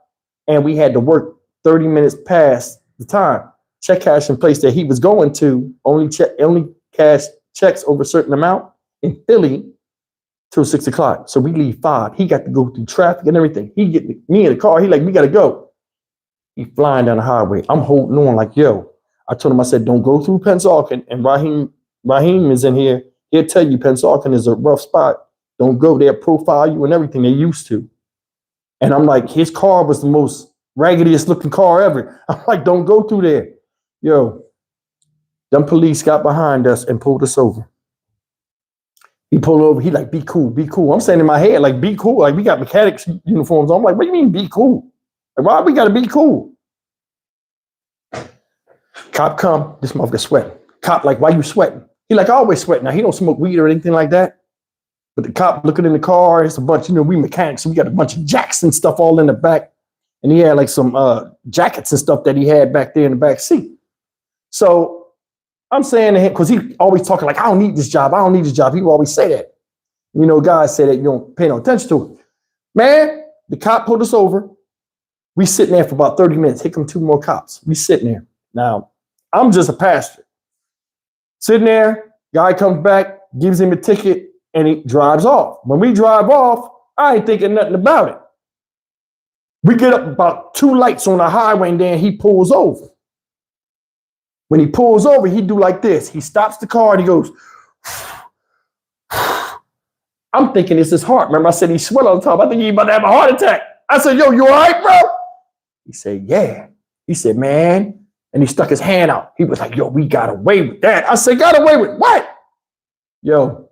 and we had to work 30 minutes past the time. Check cash in place that he was going to, only cash checks over a certain amount in Philly till 6 o'clock. So we leave 5. He got to go through traffic and everything. He get me in the car. He like, we got to go. He flying down the highway. I'm holding on like, yo. I told him, I said, don't go through Pensacola. And Raheem is in here. He'll tell you Pensacola is a rough spot. Don't go there, profile you and everything they used to. And I'm like, his car was the most raggediest looking car ever. I'm like, don't go through there. Yo, them police got behind us and pulled us over. He pulled over. He like, be cool, be cool. I'm saying in my head, like, be cool. Like, we got mechanics uniforms. I'm like, what do you mean be cool? Like, why we got to be cool? Cop come, this motherfucker sweating. Cop like, why you sweating? He like, I always sweat. Now, he don't smoke weed or anything like that. But the cop looking in the car, it's a bunch, we mechanics. So we got a bunch of jacks and stuff all in the back. And he had like some jackets and stuff that he had back there in the back seat. So I'm saying to him, because he always talking like, I don't need this job. I don't need this job. He will always say that. Guys say that you don't pay no attention to it. Man, the cop pulled us over. We sitting there for about 30 minutes. Here come 2 more cops. We sitting there. Now, I'm just a passenger. Sitting there, guy comes back, gives him a ticket, and he drives off. When we drive off, I ain't thinking nothing about it. We get up about 2 lights on the highway, and then he pulls over. When he pulls over, he do like this. He stops the car, and he goes, I'm thinking it's his heart. Remember, I said he sweat on top. I think he about to have a heart attack. I said, yo, you all right, bro? He said, yeah. He said, man. And he stuck his hand out. He was like, yo, we got away with that. I said, got away with what? Yo,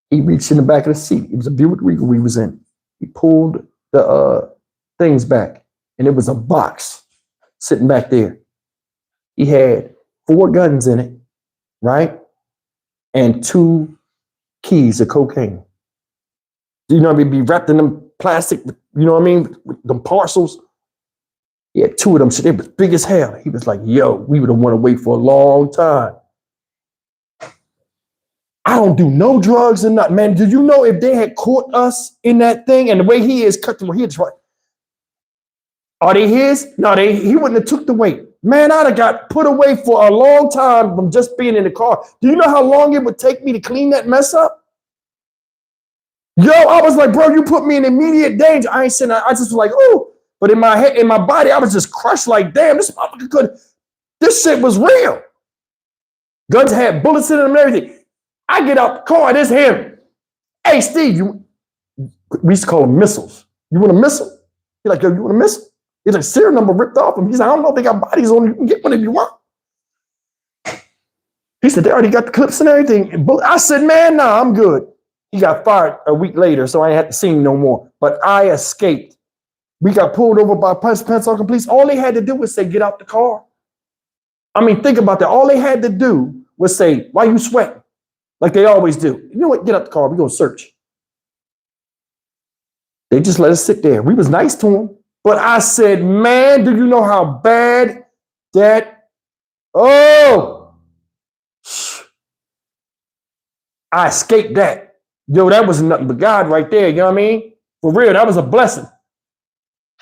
he reached in the back of the seat. It was a Buick Regal we was in. He pulled the things back, and it was a box sitting back there. He had 4 guns in it, right? And 2 keys of cocaine. Be wrapped in them plastic, with them parcels. He had 2 of them, so they was big as hell. He was like, yo, we would have went away for a long time. I don't do no drugs and nothing, man. Do you know if they had caught us in that thing and the way he is cut through, he had tried. Are they his? No, he wouldn't have took the weight. Man, I'd have got put away for a long time from just being in the car. Do you know how long it would take me to clean that mess up? Yo, I was like, bro, you put me in immediate danger. I ain't saying I just was like, oh, but in my head, in my body, I was just crushed like, damn, this motherfucker could, this shit was real. Guns had bullets in them and everything. I get out the car, there's him. Hey, Steve, we used to call them missiles. You want a missile? He's like, yo, you want a missile? He's like, serial number ripped off him. He's like, I don't know if they got bodies on you. You can get one if you want. He said, they already got the clips and everything. I said, man, nah, I'm good. He got fired a week later, so I ain't had to see him no more. But I escaped. We got pulled over by Pensacola police. All they had to do was say, get out the car. I mean, think about that. All they had to do was say, why you sweating? Like they always do. You know what? Get out the car. We're going to search. They just let us sit there. We was nice to them. But I said, man, do you know how bad that, oh, I escaped that. Yo, that was nothing but God right there. You know what I mean? For real, that was a blessing.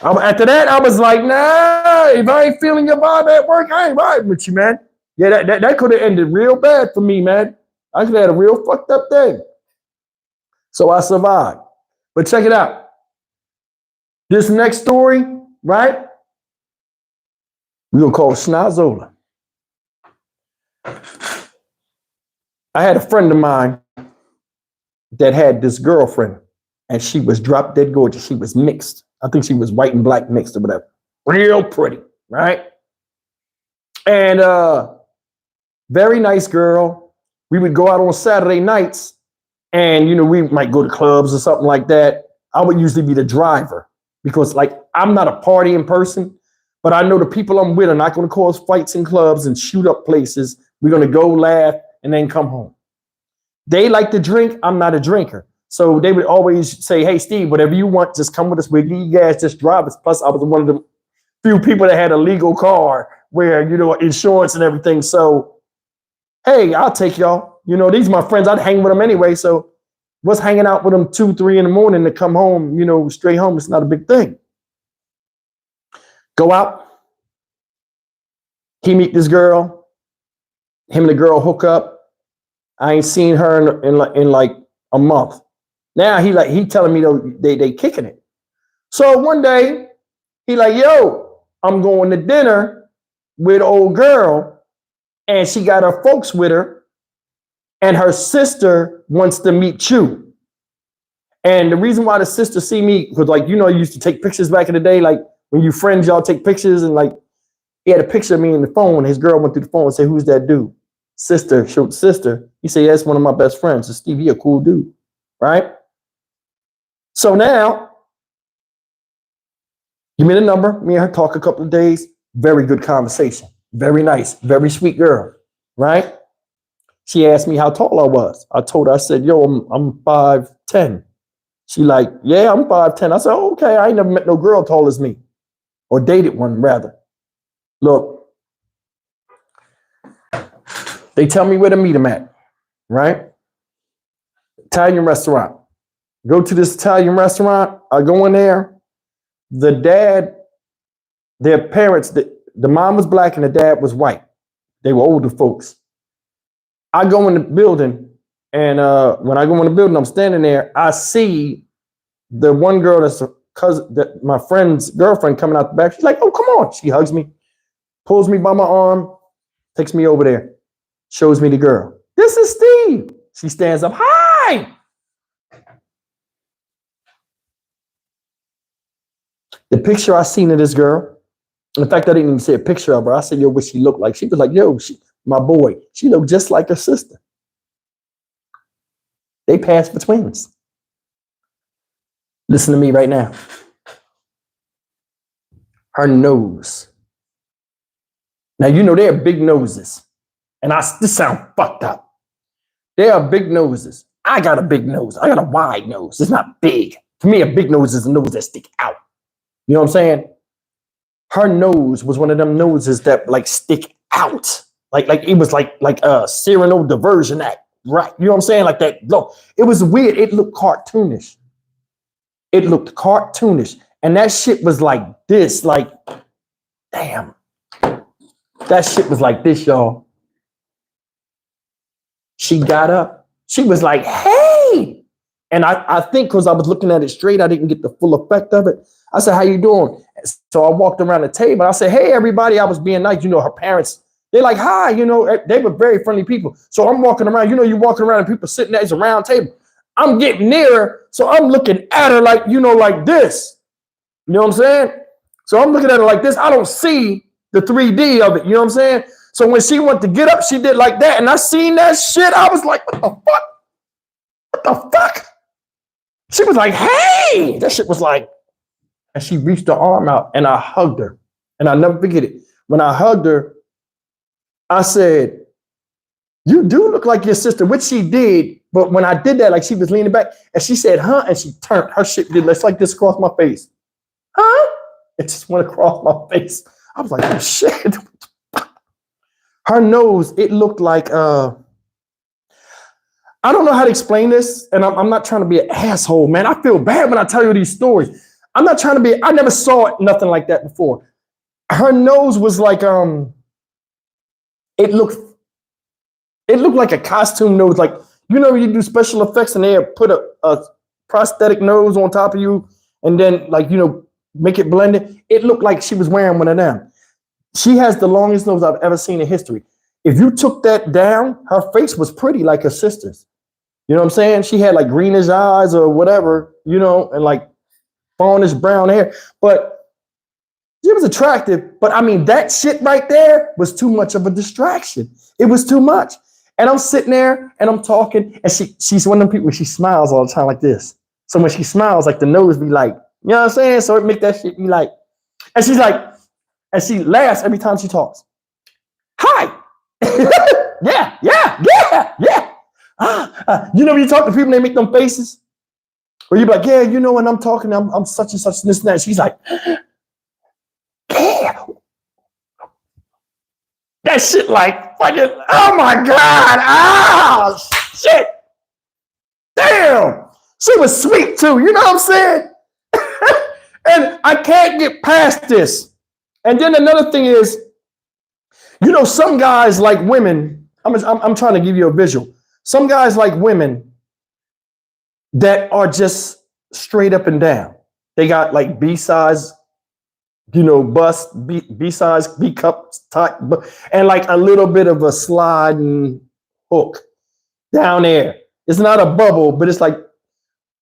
After that, I was like, nah, if I ain't feeling your vibe at work, I ain't riding with you, man. Yeah, that could have ended real bad for me, man. I could have had a real fucked up day. So I survived. But check it out. This next story, right? We're going to call it Schnozola. I had a friend of mine that had this girlfriend, and she was drop dead gorgeous. She was mixed. I think she was white and black mixed or whatever. Real pretty, right? And very nice girl. We would go out on Saturday nights, and we might go to clubs or something like that. I would usually be the driver because, like, I'm not a partying person, but I know the people I'm with are not going to cause fights in clubs and shoot up places. We're going to go laugh and then come home. They like to drink. I'm not a drinker. So they would always say, hey, Steve, whatever you want, just come with us. We'll give you gas, just drive us. Plus, I was one of the few people that had a legal car where, insurance and everything. So, hey, I'll take y'all. These are my friends. I'd hang with them anyway. So what's hanging out with them 2, 3 in the morning to come home, straight home? It's not a big thing. Go out. He meet this girl. Him and the girl hook up. I ain't seen her in like a month. Now he telling me they kicking it. So one day he like, yo, I'm going to dinner with old girl, and she got her folks with her, and her sister wants to meet you. And the reason why the sister see me, because you used to take pictures back in the day, like when you friends, y'all take pictures, and like he had a picture of me in the phone. His girl went through the phone and said, who's that dude? Sister, showed sister. He said, yeah, that's one of my best friends. So Steve, he a cool dude, right? So now, give me the number. Me and her talk a couple of days. Very good conversation. Very nice. Very sweet girl, right? She asked me how tall I was. I told her, I said, yo, I'm 5'10". She like, yeah, I'm 5'10". I said, oh, okay, I ain't never met no girl tall as me. Or dated one, rather. Look. They tell me where to meet them at, right? Italian restaurant. Go to this Italian restaurant. I go in there. The dad, their parents, the mom was black and the dad was white. They were older folks. I go in the building, and when I go in the building, I'm standing there. I see the one girl that's a cousin, that my friend's girlfriend coming out the back. She's like, oh, come on. She hugs me, pulls me by my arm, takes me over there. Shows me the girl. This is Steve. She stands up. Hi. The picture I seen of this girl. In fact, I didn't even see a picture of her. I said, yo, what she looked like. She was like, yo, my boy. She looked just like her sister. They passed for twins. Listen to me right now. Her nose. Now, they're big noses. And this sound fucked up. They are big noses. I got a big nose. I got a wide nose. It's not big. To me, a big nose is a nose that stick out. You know what I'm saying? Her nose was one of them noses that like stick out. Like it was like a Cyrano diversion act. Right. You know what I'm saying? Like that. Look, it was weird. It looked cartoonish. And that shit was like this, like, damn. That shit was like this, y'all. She got up. She was like, hey. And I think because I was looking at it straight, I didn't get the full effect of it. I said, how you doing? So I walked around the table. I said, hey, everybody. I was being nice. You know, her parents, they're like, hi. You know, they were very friendly people. So I'm walking around. You know, you're walking around and people sitting there. It's a round table. I'm getting nearer. So I'm looking at her like, you know, like this. You know what I'm saying? So I'm looking at her like this. I don't see the 3D of it. You know what I'm saying? So when she went to get up, she did like that. And I seen that shit. I was like, what the fuck? What the fuck? She was like, hey, that shit was like, and she reached her arm out and I hugged her. And I'll never forget it. When I hugged her, I said, you do look like your sister, which she did. But when I did that, like she was leaning back and she said, huh? And she turned, her shit did like this across my face. Huh? It just went across my face. I was like, oh shit. Her nose, it looked like, I don't know how to explain this, and I'm not trying to be an asshole, man. I feel bad when I tell you these stories. I'm not trying to be, I never saw nothing like that before. Her nose was like, it looked like a costume nose. Like, you know, you do special effects and they put a prosthetic nose on top of you and then like, you know, make it blended. It looked like she was wearing one of them. She has the longest nose I've ever seen in history. If you took that down, her face was pretty like her sister's. You know what I'm saying? She had like greenish eyes or whatever, you know, and like brownish brown hair. But she was attractive. But I mean, that shit right there was too much of a distraction. It was too much. And I'm sitting there and I'm talking, and she's one of them people where she smiles all the time like this. So when she smiles, like the nose be like, you know what I'm saying? So it make that shit be like, and she's like, and she laughs every time she talks. Hi. Yeah. You know, when you talk to people, they make them faces. Or you be like, yeah, you know, when I'm talking, I'm such and such, this and that. She's like, yeah. That shit like, fucking, oh my God. Oh, shit. Damn. She was sweet too. You know what I'm saying? And I can't get past this. And then another thing is, you know, some guys like women, I'm trying to give you a visual. Some guys like women that are just straight up and down. They got like B-size, you know, bust, B-size, B-cup type, and like a little bit of a sliding hook down there. It's not a bubble, but it's like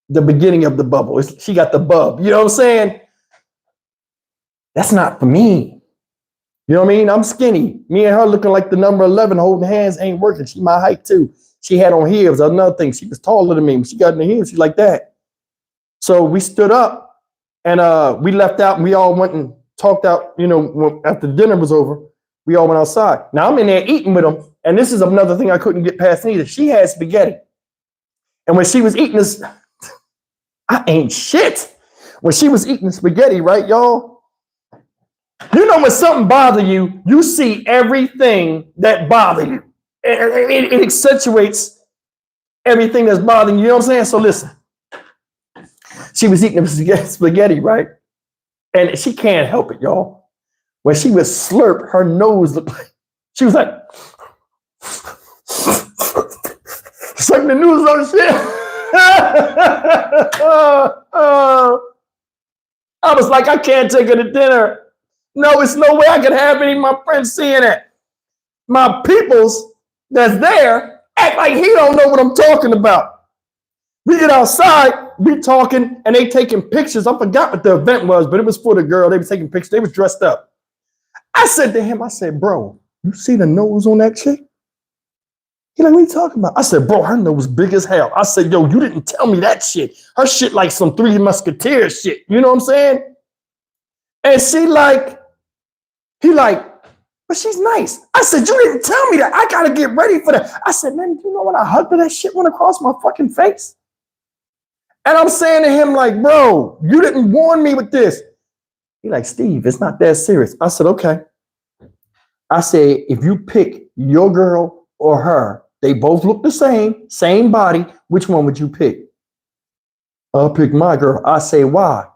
the beginning of the bubble. She got the bub. You know what I'm saying? That's not for me. You know what I mean? I'm skinny. Me and her looking like the number 11 holding hands ain't working. She my height too. She had on heels. Another thing, she was taller than me. When she got in the heels, she like that. So we stood up and we left out and we all went and talked out, you know, after dinner was over, we all went outside. Now I'm in there eating with them. And this is another thing I couldn't get past neither. She had spaghetti. And when she was eating this, I ain't shit. When she was eating the spaghetti, right, y'all? You know, when something bothers you, you see everything that bothers you. It accentuates everything that's bothering you. You know what I'm saying? So listen, she was eating the spaghetti, right? And she can't help it, y'all. When she was slurp, her nose looked like, she was like, sucking the noodles on shit. I was like, I can't take her to dinner. No, it's no way I could have any of my friends seeing it. My peoples that's there act like he don't know what I'm talking about. We get outside, we talking, and they taking pictures. I forgot what the event was, but it was for the girl. They were taking pictures. They was dressed up. I said to him, I said, bro, you see the nose on that chick? He like, what are you talking about? I said, bro, her nose big as hell. I said, yo, you didn't tell me that shit. Her shit like some Three Musketeers shit. You know what I'm saying? And she like, he like, but she's nice. I said, you didn't tell me that. I got to get ready for that. I said, man, you know when I hugged her, that shit went across my fucking face? And I'm saying to him like, bro, you didn't warn me with this. He like, Steve, it's not that serious. I said, okay. I said, if you pick your girl or her, they both look the same body. Which one would you pick? I'll pick my girl. I say, why?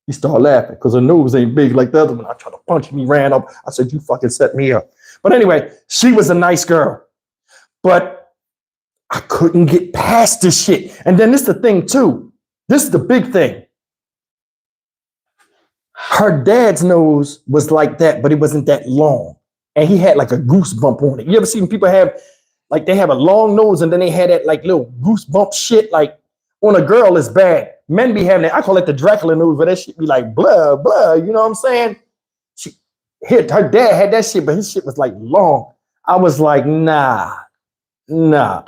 He started laughing because her nose ain't big like the other one. I tried to punch him. He ran up. I said, you fucking set me up. But anyway, she was a nice girl. But I couldn't get past this shit. And then this is the thing too. This is the big thing. Her dad's nose was like that, but it wasn't that long. And he had like a goosebump on it. You ever seen people have, like they have a long nose and then they had that like little goosebump shit, like on a girl is bad. Men be having that. I call it the Dracula nose, but that shit be like blah, blah. You know what I'm saying? Her dad had that shit, but his shit was like long. I was like, nah. And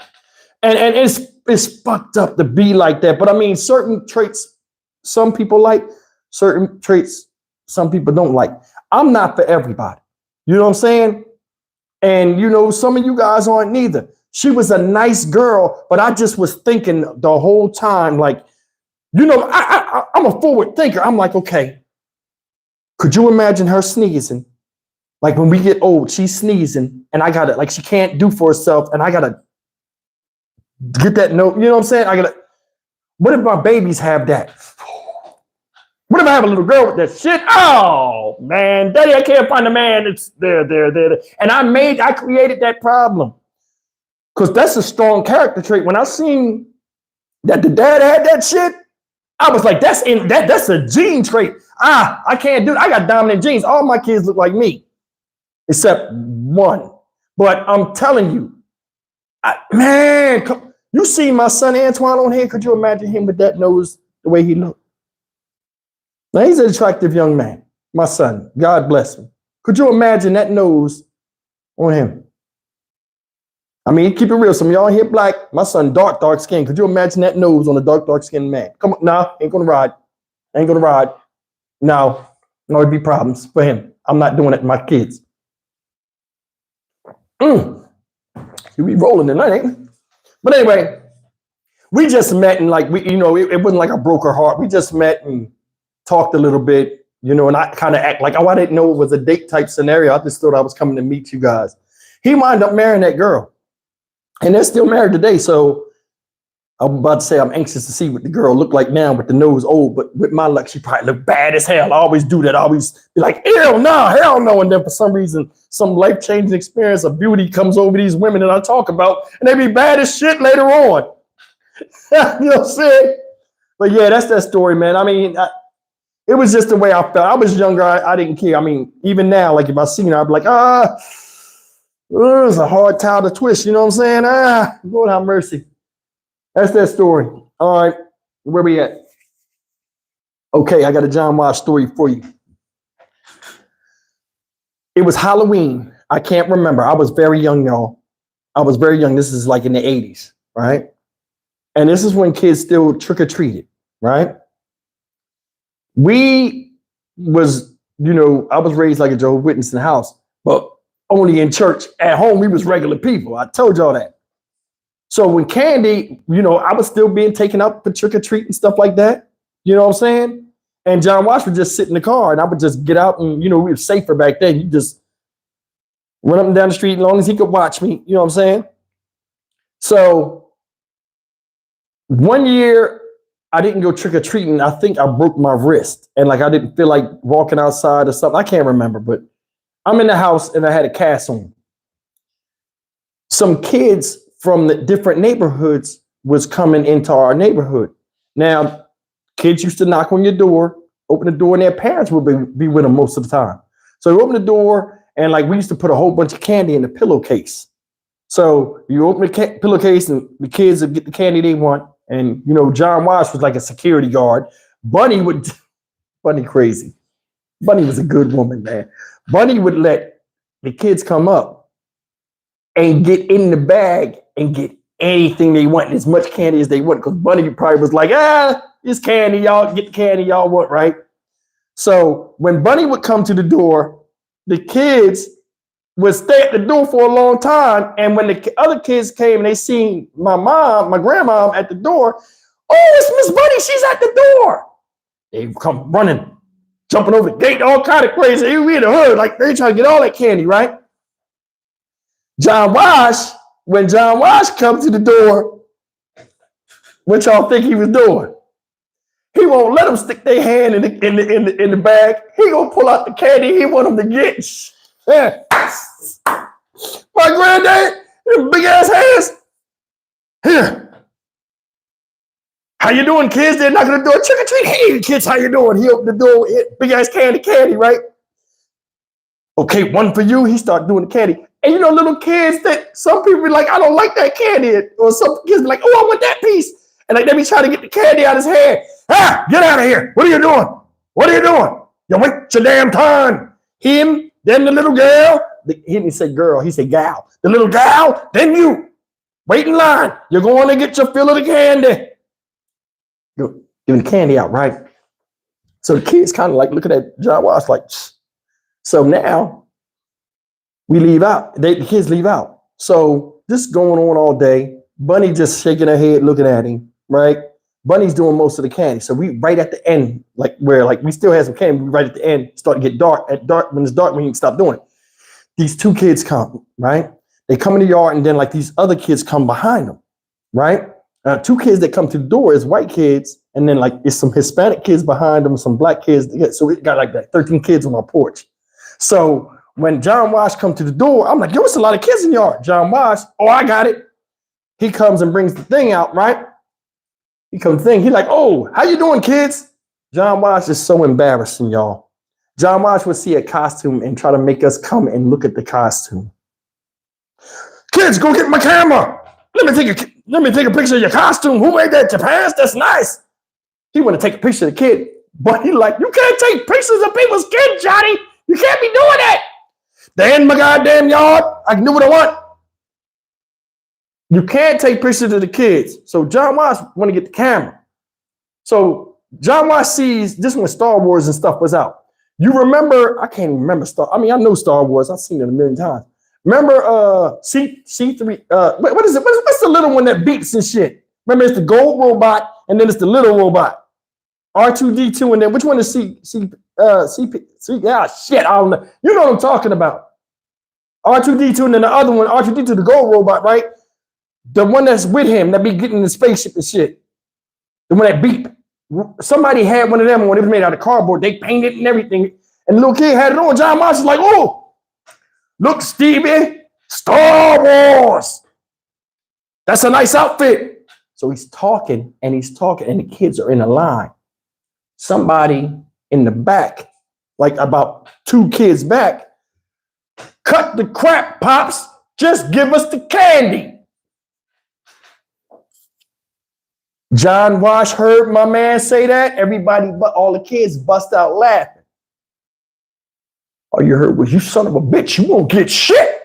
it's fucked up to be like that. But I mean, certain traits, some people like, certain traits, some people don't like. I'm not for everybody. You know what I'm saying? And you know, some of you guys aren't neither. She was a nice girl, but I just was thinking the whole time, like, you know, I'm a forward thinker. I'm like, okay, could you imagine her sneezing? Like when we get old, she's sneezing and I got it, like she can't do for herself and I got to get that note. You know what I'm saying? What if my babies have that? What if I have a little girl with that shit? Oh, man, daddy, I can't find a man. It's there. And I created that problem because that's a strong character trait. When I seen that the dad had that shit, I was like, that's a gene trait. I can't do it. I got dominant genes. All my kids look like me, except one. But I'm telling you, man, you see my son Antoine on here? Could you imagine him with that nose, the way he looked? Now, he's an attractive young man, my son. God bless him. Could you imagine that nose on him? I mean, keep it real. Some of y'all here black. My son, dark skin. Could you imagine that nose on a dark skinned man? Come on, no, ain't gonna ride. No, it'd be problems for him. I'm not doing it to my kids. You be rolling tonight, ain't we? But anyway, we just met and like it wasn't like I broke her heart. We just met and talked a little bit, and I kind of act like, I didn't know it was a date type scenario. I just thought I was coming to meet you guys. He wound up marrying that girl. And they're still married today. So I'm about to say I'm anxious to see what the girl look like now with the nose old. But with my luck, she probably look bad as hell. I always do that. I always be like, hell no. And then for some reason, some life-changing experience of beauty comes over these women that I talk about. And they be bad as shit later on. You know what I'm saying? But yeah, that's that story, man. I mean, it was just the way I felt. I was younger. I didn't care. I mean, even now, like if I seen her, I'd be like, it's a hard towel to twist. You know what I'm saying? Lord have mercy. That's that story. All right. Where we at? Okay, I got a John Watts story for you. It was Halloween. I can't remember. I was very young, y'all. I was very young. This is like in the 80s, right? And this is when kids still trick-or-treated, right? I was raised like a Jehovah's Witness in the house, but only in church. At home, we was regular people. I told y'all that. So when candy, I was still being taken out for trick-or-treat and stuff like that. You know what I'm saying? And John Watts would just sit in the car and I would just get out and, we were safer back then. You just run up and down the street as long as he could watch me. You know what I'm saying? So one year I didn't go trick-or-treating. I think I broke my wrist and I didn't feel like walking outside or something. I can't remember, but I'm in the house and I had a cast on. Some kids from the different neighborhoods was coming into our neighborhood. Now, kids used to knock on your door, open the door, and their parents would be with them most of the time. So you open the door and we used to put a whole bunch of candy in the pillowcase. So you open the pillowcase and the kids would get the candy they want. And, John Watts was like a security guard. Bunny crazy. Bunny was a good woman, man. Bunny would let the kids come up and get in the bag and get anything they want, as much candy as they want. Because Bunny probably was like, it's candy, y'all get the candy y'all want, right? So when Bunny would come to the door, the kids would stay at the door for a long time. And when the other kids came and they seen my grandma at the door, it's Miss Bunny, she's at the door. They come running, jumping over the gate, all kind of crazy. We in the hood, they trying to get all that candy, right? When John Watts come to the door, what y'all think he was doing? He won't let them stick their hand in the bag. He gonna pull out the candy he want them to get. Yeah. My granddad, them big ass hands. Here. How you doing, kids? They're knocking the door. Trick or treat. Hey, kids, how you doing? He opened the door. Big ass candy, right? Okay, one for you. He started doing the candy. And you know, little kids that some people be like, I don't like that candy. Or some kids be like, oh, I want that piece. And like they be trying to get the candy out of his hand. Ah, get out of here. What are you doing? What are you doing? You wait your damn turn. Him, then the little girl. He didn't say girl, he said gal. The little gal, then you. Wait in line. You're going to get your fill of the candy. You're giving the candy out, right? So the kids kind of like looking at John Watts like, shh. So now we leave out. The kids leave out. So this is going on all day. Bunny just shaking her head, looking at him, right? Bunny's doing most of the candy. So we right at the end, like where like we still have some candy, we right at the end, start to get dark. At dark, when it's dark, we can stop doing it. These two kids come, right? They come in the yard, and then like these other kids come behind them, right? Two kids that come to the door is white kids, and then like it's some Hispanic kids behind them, some black kids. So we got like that 13 kids on my porch. So when John Wash come to the door, I'm like, yo, it's a lot of kids in the yard. John Wash, oh, I got it. He comes and brings the thing out, right? He comes thing. He like, oh, how you doing, kids? John Wash is so embarrassing, y'all. John Wash would see a costume and try to make us come and look at the costume. Kids, go get my camera. Let me take a picture of your costume. Who made that? Your parents? That's nice. He want to take a picture of the kid, but he like, you can't take pictures of people's kids, Johnny. You can't be doing that. They're in my goddamn yard. I can do what I want. You can't take pictures of the kids. So John Wash want to get the camera. So John Wash sees this when Star Wars and stuff was out. You remember, I can't even remember I know Star Wars. I've seen it a million times. Remember C3, what is it? What's the little one that beats and shit? Remember, it's the gold robot, and then it's the little robot. R2-D2, and then which one is CP? Yeah, shit, I don't know. You know what I'm talking about. R2-D2, and then the other one, R2-D2, the gold robot, right? The one that's with him, that be getting in the spaceship and shit. The one that beep. Somebody had one of them when it was made out of cardboard. They painted it and everything. And the little kid had it on. John Marsh is like, oh, look, Stevie, Star Wars. That's a nice outfit. So he's talking, and the kids are in a line. Somebody in the back, like about two kids back, cut the crap, Pops. Just give us the candy. John Wash heard my man say that. Everybody but all the kids bust out laughing. All you heard was, you son of a bitch, you won't get shit.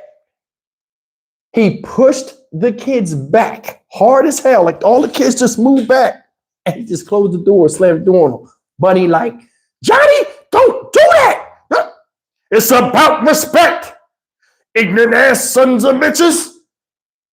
He pushed the kids back hard as hell. Like all the kids just moved back. And he just closed the door, slammed the door on them. Buddy like, Johnny, don't do that. It's about respect. Ignorant ass sons of bitches.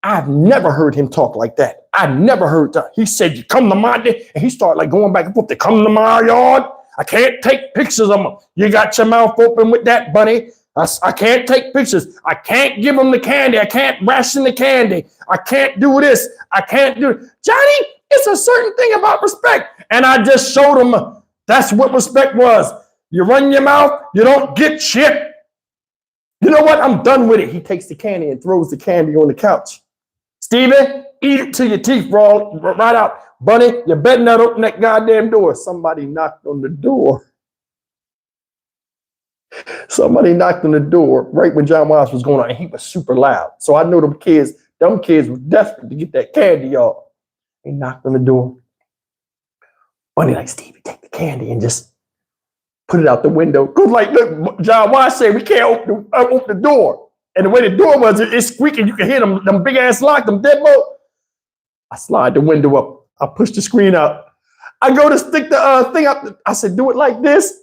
I've never heard him talk like that. I never heard that. He said, you come to my day. And he started like going back and forth. They come to my yard. I can't take pictures of them. You got your mouth open with that, Bunny. I can't take pictures. I can't give them the candy. I can't ration the candy. I can't do this. I can't do it. Johnny, it's a certain thing about respect. And I just showed him that's what respect was. You run your mouth, you don't get shit. You know what? I'm done with it. He takes the candy and throws the candy on the couch. Steven, eat it till your teeth roll right out. Bunny, you better not open that goddamn door. Somebody knocked on the door. Somebody knocked on the door right when John Miles was going on, and he was super loud. So I know them kids were desperate to get that candy, y'all. He knocked on the door. Bunny like, Stevie, take the candy and just put it out the window. Cause like, look, John Miles said we can't open the door. And the way the door was, it's squeaking. You can hear them big ass lock, them deadbolt. I slide the window up. I push the screen out. I go to stick the thing up. I said, do it like this.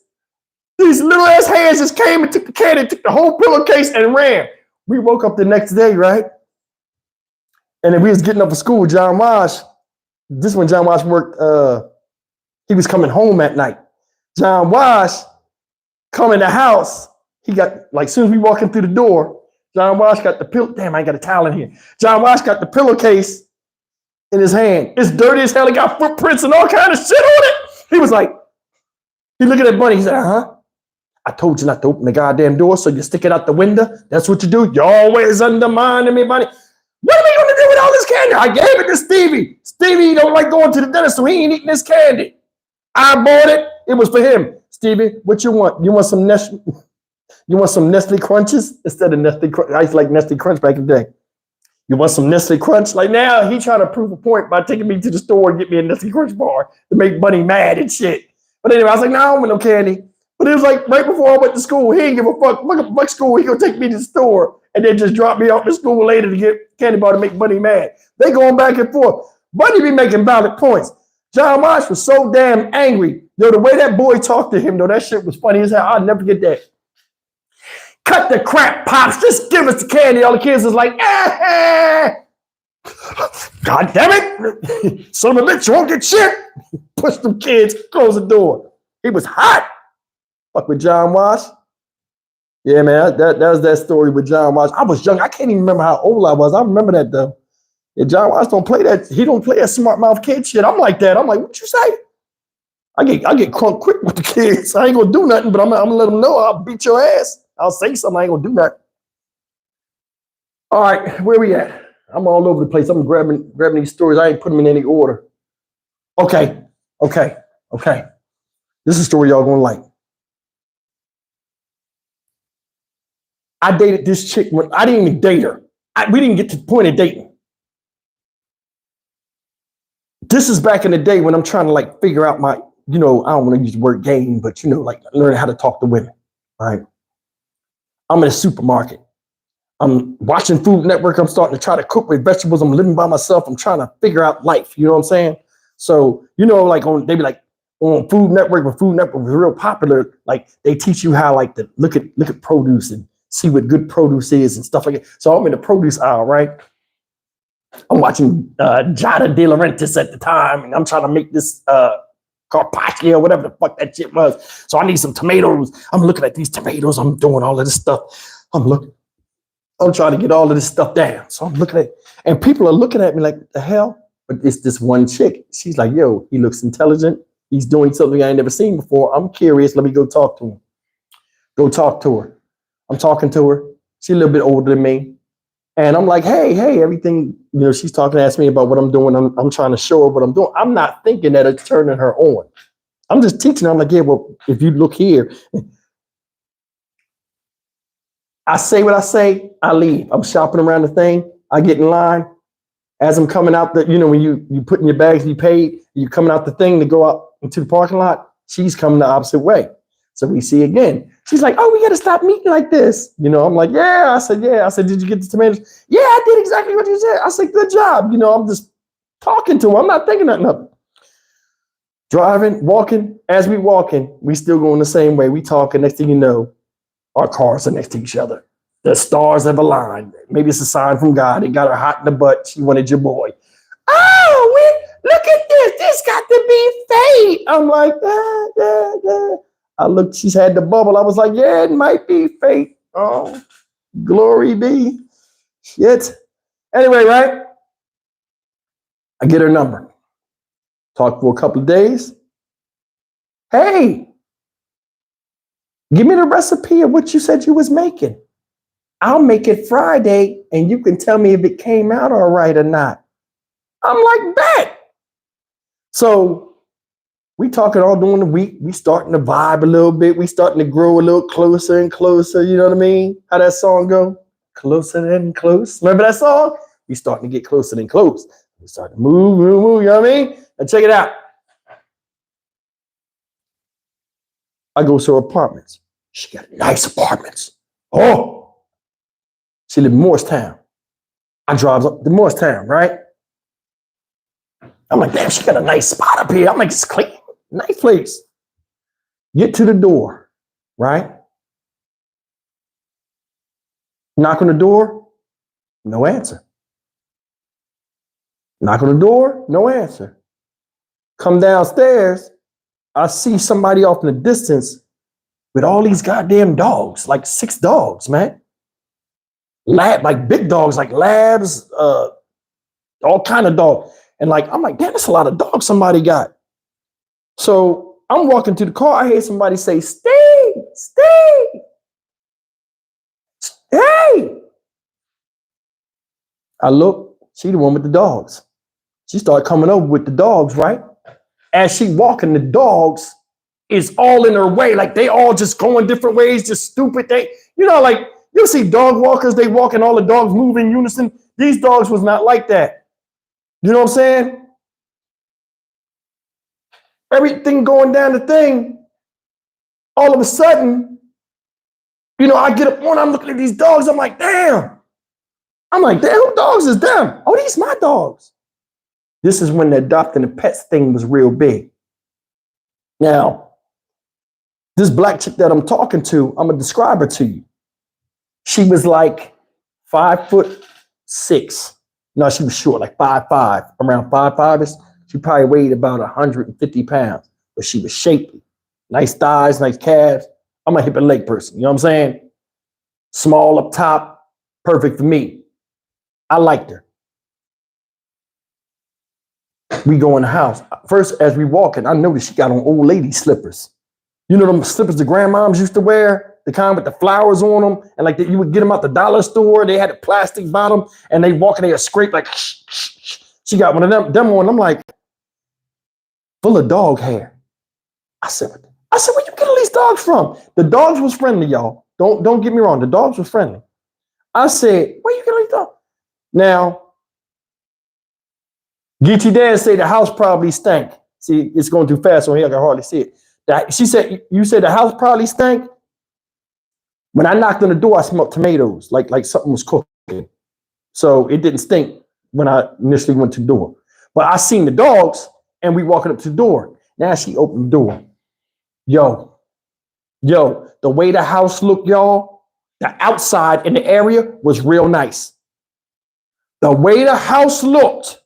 These little ass hands just came and took the candy, took the whole pillowcase and ran. We woke up the next day, right? And then we was getting up for school. John Wash, this when John Wash worked, he was coming home at night. John Wash come in the house. He got, like, as soon as we walk in through the door, John Wash got the pillow. Damn, I ain't got a towel in here. John Wash got the pillowcase in his hand. It's dirty as hell. It got footprints and all kind of shit on it. He was like, he looked at that bunny. He said, uh-huh. I told you not to open the goddamn door, so you stick it out the window. That's what you do. You're always undermining me, bunny. What are we going to do with all this candy? I gave it to Stevie. Stevie don't like going to the dentist, so he ain't eating this candy. I bought it. It was for him. Stevie, what you want? You want some Nestle? You want some Nestle Crunches instead of Nestle Crunch? I used to like Nestle Crunch back in the day. You want some Nestle Crunch? Like now, he trying to prove a point by taking me to the store and get me a Nestle Crunch bar to make Bunny mad and shit. But anyway, I was like, no, I don't want no candy. But it was like right before I went to school, he didn't give a fuck. Fuck school, he gonna take me to the store and then just drop me off to school later to get candy bar to make Bunny mad. They going back and forth. Bunny be making valid points. John Marsh was so damn angry. Yo, the way that boy talked to him, though, that shit was funny as hell. I'll never forget that. Cut the crap, Pops. Just give us the candy. All the kids was like, God damn it. Son of a bitch, you won't get shit. Push them kids, close the door. He was hot. Fuck with John Wash. Yeah, man, that was that story with John Wash. I was young. I can't even remember how old I was. I remember that, though. Yeah, John Wash don't play that. He don't play that smart mouth kid shit. I'm like that. I'm like, what you say? I get crunk quick with the kids. I ain't gonna do nothing, but I'm gonna let them know I'll beat your ass. I'll say something. I ain't gonna do that. All right, where we at? I'm all over the place. I'm grabbing these stories. I ain't putting them in any order. Okay. This is a story y'all gonna like. I dated this chick when I didn't even date her. We didn't get to the point of dating. This is back in the day when I'm trying to like figure out my, I don't want to use the word game, but like learning how to talk to women, right? I'm in a supermarket. I'm watching Food Network. I'm starting to try to cook with vegetables. I'm living by myself. I'm trying to figure out life. You know what I'm saying? So, like they be like on Food Network, when Food Network was real popular, like they teach you how like to look at produce and see what good produce is and stuff like that. So I'm in the produce aisle, right? I'm watching Jada De Laurentiis at the time, and I'm trying to make this carpaccio, whatever the fuck that shit was. So I need some tomatoes. I'm looking at these tomatoes. I'm doing all of this stuff. I'm trying to get all of this stuff down. So I'm looking at it, and people are looking at me like, the hell? But it's this one chick. She's like, yo, he looks intelligent. He's doing something I ain't never seen before. I'm curious. Let me go talk to him. Go talk to her. I'm talking to her. She's a little bit older than me. And I'm like, hey, everything, she's talking, asking me about what I'm doing. I'm trying to show her what I'm doing. I'm not thinking that it's turning her on. I'm just teaching her. I'm like, yeah, well, if you look here, I say what I say, I leave. I'm shopping around the thing. I get in line. As I'm coming out, when you put in your bags, you paid, you coming out the thing to go out into the parking lot, she's coming the opposite way. So we see again. She's like, oh, we got to stop meeting like this. I'm like, yeah. I said, did you get the tomatoes? Yeah, I did exactly what you said. I said, good job. I'm just talking to her. I'm not thinking nothing of it. Driving, walking. As we walking, we still going the same way. We talking. Next thing you know, our cars are next to each other. The stars have aligned. Maybe it's a sign from God. It got her hot in the butt. She wanted your boy. Oh, look at this. This got to be fate. I'm like, yeah. I looked, she's had the bubble. I was like, yeah, it might be fate. Oh, glory be. Shit. Anyway, right? I get her number. Talk for a couple of days. Hey, give me the recipe of what you said you was making. I'll make it Friday and you can tell me if it came out all right or not. I'm like, bet. So we talking all during the week. We starting to vibe a little bit. We starting to grow a little closer and closer. You know what I mean? How that song go? Closer and close. Remember that song? We starting to get closer and close. We start to move. You know what I mean? Now check it out. I go to her apartments. She got nice apartments. Oh, she live in Morristown. I drive up to Morristown, right? I'm like, damn, she got a nice spot up here. I'm like, it's clean. Nice place. Get to the door, right? Knock on the door, no answer. Knock on the door, no answer. Come downstairs, I see somebody off in the distance with all these goddamn dogs, like 6 dogs, man. Like big dogs, like labs, all kind of dogs. And I'm like, damn, that's a lot of dogs somebody got. So I'm walking to the car. I hear somebody say, Steve, Steve, hey. I look, she the one with the dogs. She started coming over with the dogs, right? As she walking, the dogs is all in her way. Like they all just going different ways, just stupid. Like you see dog walkers, they walk and all the dogs move in unison. These dogs was not like that. You know what I'm saying? Everything going down the thing. All of a sudden, I get up on, I'm looking at these dogs. I'm like, damn. Who dogs is them? Oh, these my dogs. This is when the adopting the pets thing was real big. Now, this black chick that I'm talking to, I'm gonna describe her to you. She was like 5'6". No, she was short, like 5'5", around 5'5". She probably weighed about 150 pounds, but she was shapely. Nice thighs, nice calves. I'm a hip and leg person, you know what I'm saying? Small up top, perfect for me. I liked her. We go in the house. First, as we walking, I noticed she got on old lady slippers. You know them slippers the grandmoms used to wear? The kind with the flowers on them, and like you would get them out the dollar store. They had a plastic bottom, and they walk and they scrape like. She got one of them on. I'm like, full of dog hair. I said, where you get all these dogs from? The dogs was friendly, y'all. Don't get me wrong. The dogs was friendly. I said, where you get all these dogs? Now, Geechee Dad say the house probably stank. See, it's going too fast on here. I can hardly see it. She said, you said the house probably stank? When I knocked on the door, I smelled tomatoes, like something was cooking. So it didn't stink when I initially went to the door. But I seen the dogs, and we walking up to the door. Now she opened the door. Yo, the way the house looked, y'all, the outside in the area was real nice. The way the house looked,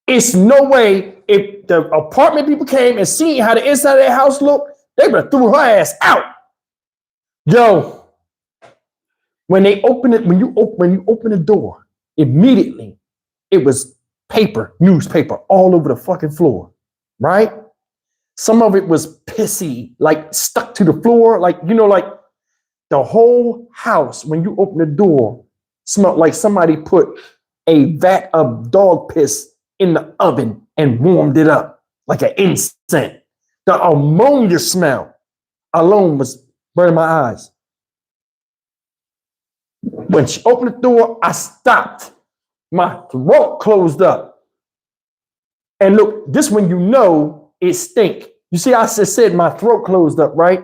it's no way if the apartment people came and seen how the inside of their house looked, they would have threw her ass out. Yo, when you open the door, immediately it was newspaper all over the fucking floor, right? Some of it was pissy, like stuck to the floor, like the whole house, when you open the door, smelled like somebody put a vat of dog piss in the oven and warmed it up like an incense. The ammonia smell alone was burning my eyes. When she opened the door, I stopped. My throat closed up. And look, this when you know it stink. You see, I just said my throat closed up, right?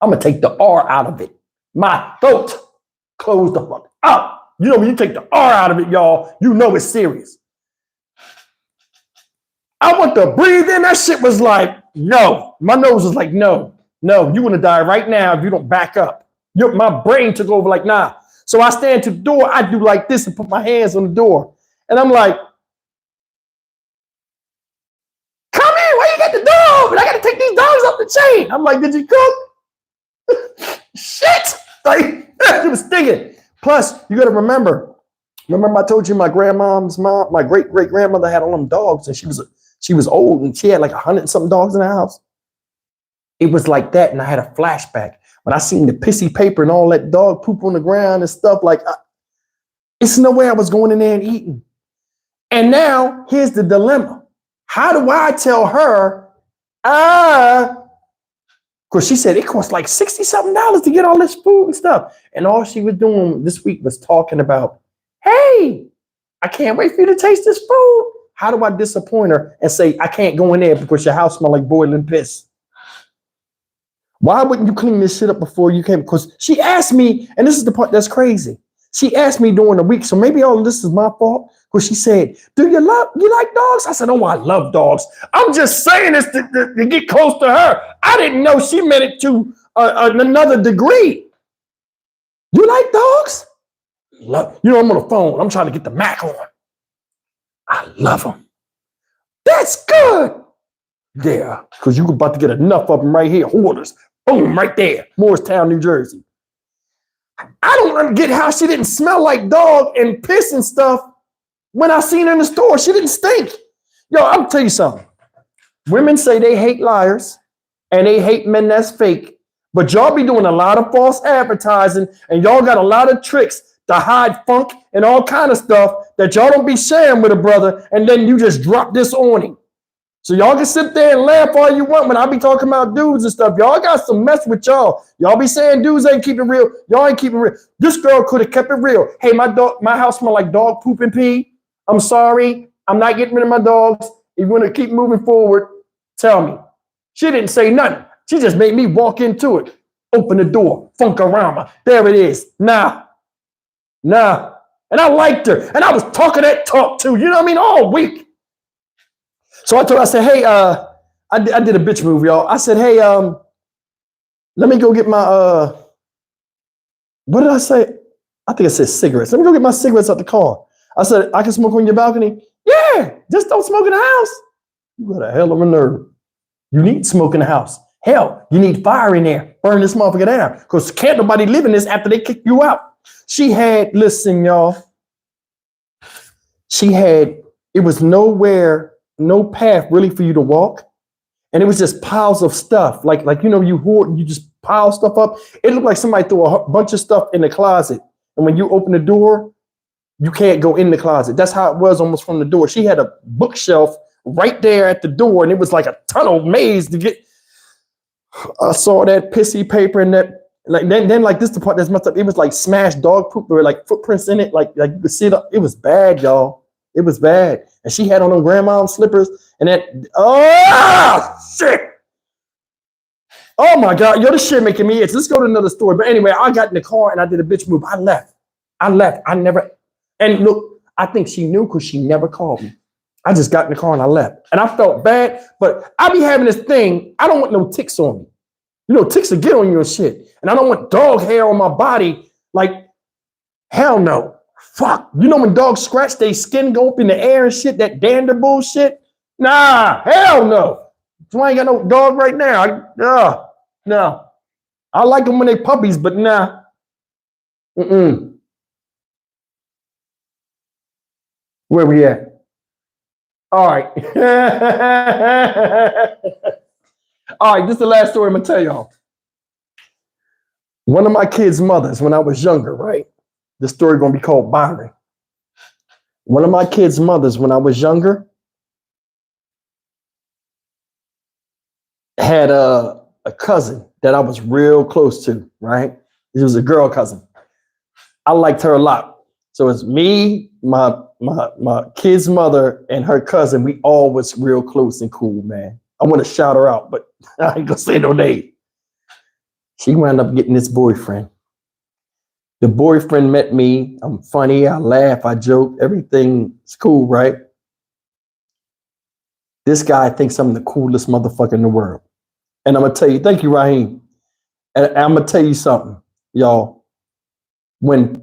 I'm gonna take the R out of it. My throat closed the fuck up. You know, when you take the R out of it, y'all, you know it's serious. I want to breathe in. That shit was like, no. My nose was like, no, you're gonna die right now if you don't back up. My brain took over like, nah. So I stand to the door, I do like this and put my hands on the door. And I'm like, come in, why you got the dog? And I gotta take these dogs off the chain. I'm like, did you cook? Shit! Like, it was stinking. Plus, you gotta remember I told you my grandmom's mom, my great-great-grandmother had all them dogs, and she was old and she had like 100 and something dogs in the house. It was like that, and I had a flashback. When I seen the pissy paper and all that dog poop on the ground and stuff, it's no way I was going in there and eating. And now, here's the dilemma. How do I tell her, because she said it cost like $60-something to get all this food and stuff. And all she was doing this week was talking about, hey, I can't wait for you to taste this food. How do I disappoint her and say, I can't go in there because your house smells like boiling piss? Why wouldn't you clean this shit up before you came? Because she asked me, and this is the part that's crazy. She asked me during the week, so maybe all of this is my fault. Because she said, you like dogs? I said, oh, I love dogs. I'm just saying this to get close to her. I didn't know she meant it to another degree. You like dogs? I'm on the phone. I'm trying to get the Mac on. I love them. That's good. Yeah, because you're about to get enough of them right here. Hoarders. Boom, right there. Morristown, New Jersey. I don't get how she didn't smell like dog and piss and stuff when I seen her in the store. She didn't stink. Yo, I'm tell you something. Women say they hate liars and they hate men that's fake, but y'all be doing a lot of false advertising and y'all got a lot of tricks to hide funk and all kind of stuff that y'all don't be sharing with a brother, and then you just drop this on him. So y'all can sit there and laugh all you want when I be talking about dudes and stuff. Y'all got some mess with y'all. Y'all be saying dudes ain't keeping real. Y'all ain't keeping real. This girl could have kept it real. Hey, my house smell like dog poop and pee. I'm sorry. I'm not getting rid of my dogs. If you want to keep moving forward, tell me. She didn't say nothing. She just made me walk into it. Open the door. Funkarama. There it is. Nah. And I liked her. And I was talking that talk too. You know what I mean? All week. So I told her, I said, hey, I did a bitch move, y'all. I said, hey, let me go get my, what did I say? I think I said cigarettes. Let me go get my cigarettes out the car. I said, I can smoke on your balcony? Yeah, just don't smoke in the house. You got a hell of a nerve. You need smoke in the house. Hell, you need fire in there. Burn this motherfucker down. Because can't nobody live in this after they kick you out. She had, listen, y'all. It was nowhere, no path really for you to walk. And it was just piles of stuff. Like you hoard, you just pile stuff up. It looked like somebody threw a bunch of stuff in the closet. And when you open the door, you can't go in the closet. That's how it was almost from the door. She had a bookshelf right there at the door, and it was like a tunnel maze to get. I saw that pissy paper and that, like then like this the part that's messed up. It was like smashed dog poop. There were like footprints in it. Like you could see it. It was bad, y'all. It was bad. And she had on them grandma's slippers and that, oh, shit. Oh my God, yo, this shit making me itch. Let's go to another story. But anyway, I got in the car and I did a bitch move. I left. I never, and look, I think she knew because she never called me. I just got in the car and I left. And I felt bad, but I be having this thing. I don't want no ticks on me. You know, ticks will get on you and shit. And I don't want dog hair on my body. Like, hell no. Fuck. You know when dogs scratch their skin, go up in the air and shit, that dander bullshit? Nah, hell no. So I ain't got no dog right now. No. I like them when they puppies, but nah. Where we at? All right. All right, this is the last story I'm gonna tell y'all. One of my kids' mothers, when I was younger, right? The story gonna be called Byron. One of my kids' mothers, when I was younger, had a cousin that I was real close to, right? It was a girl cousin. I liked her a lot. So it's me, my kid's mother, and her cousin. We all was real close and cool, man. I want to shout her out, but I ain't gonna say no name. She wound up getting this boyfriend. The boyfriend met me. I'm funny. I laugh. I joke. Everything's cool, right? This guy thinks I'm the coolest motherfucker in the world. And I'm going to tell you, thank you, Raheem. And I'm going to tell you something, y'all. When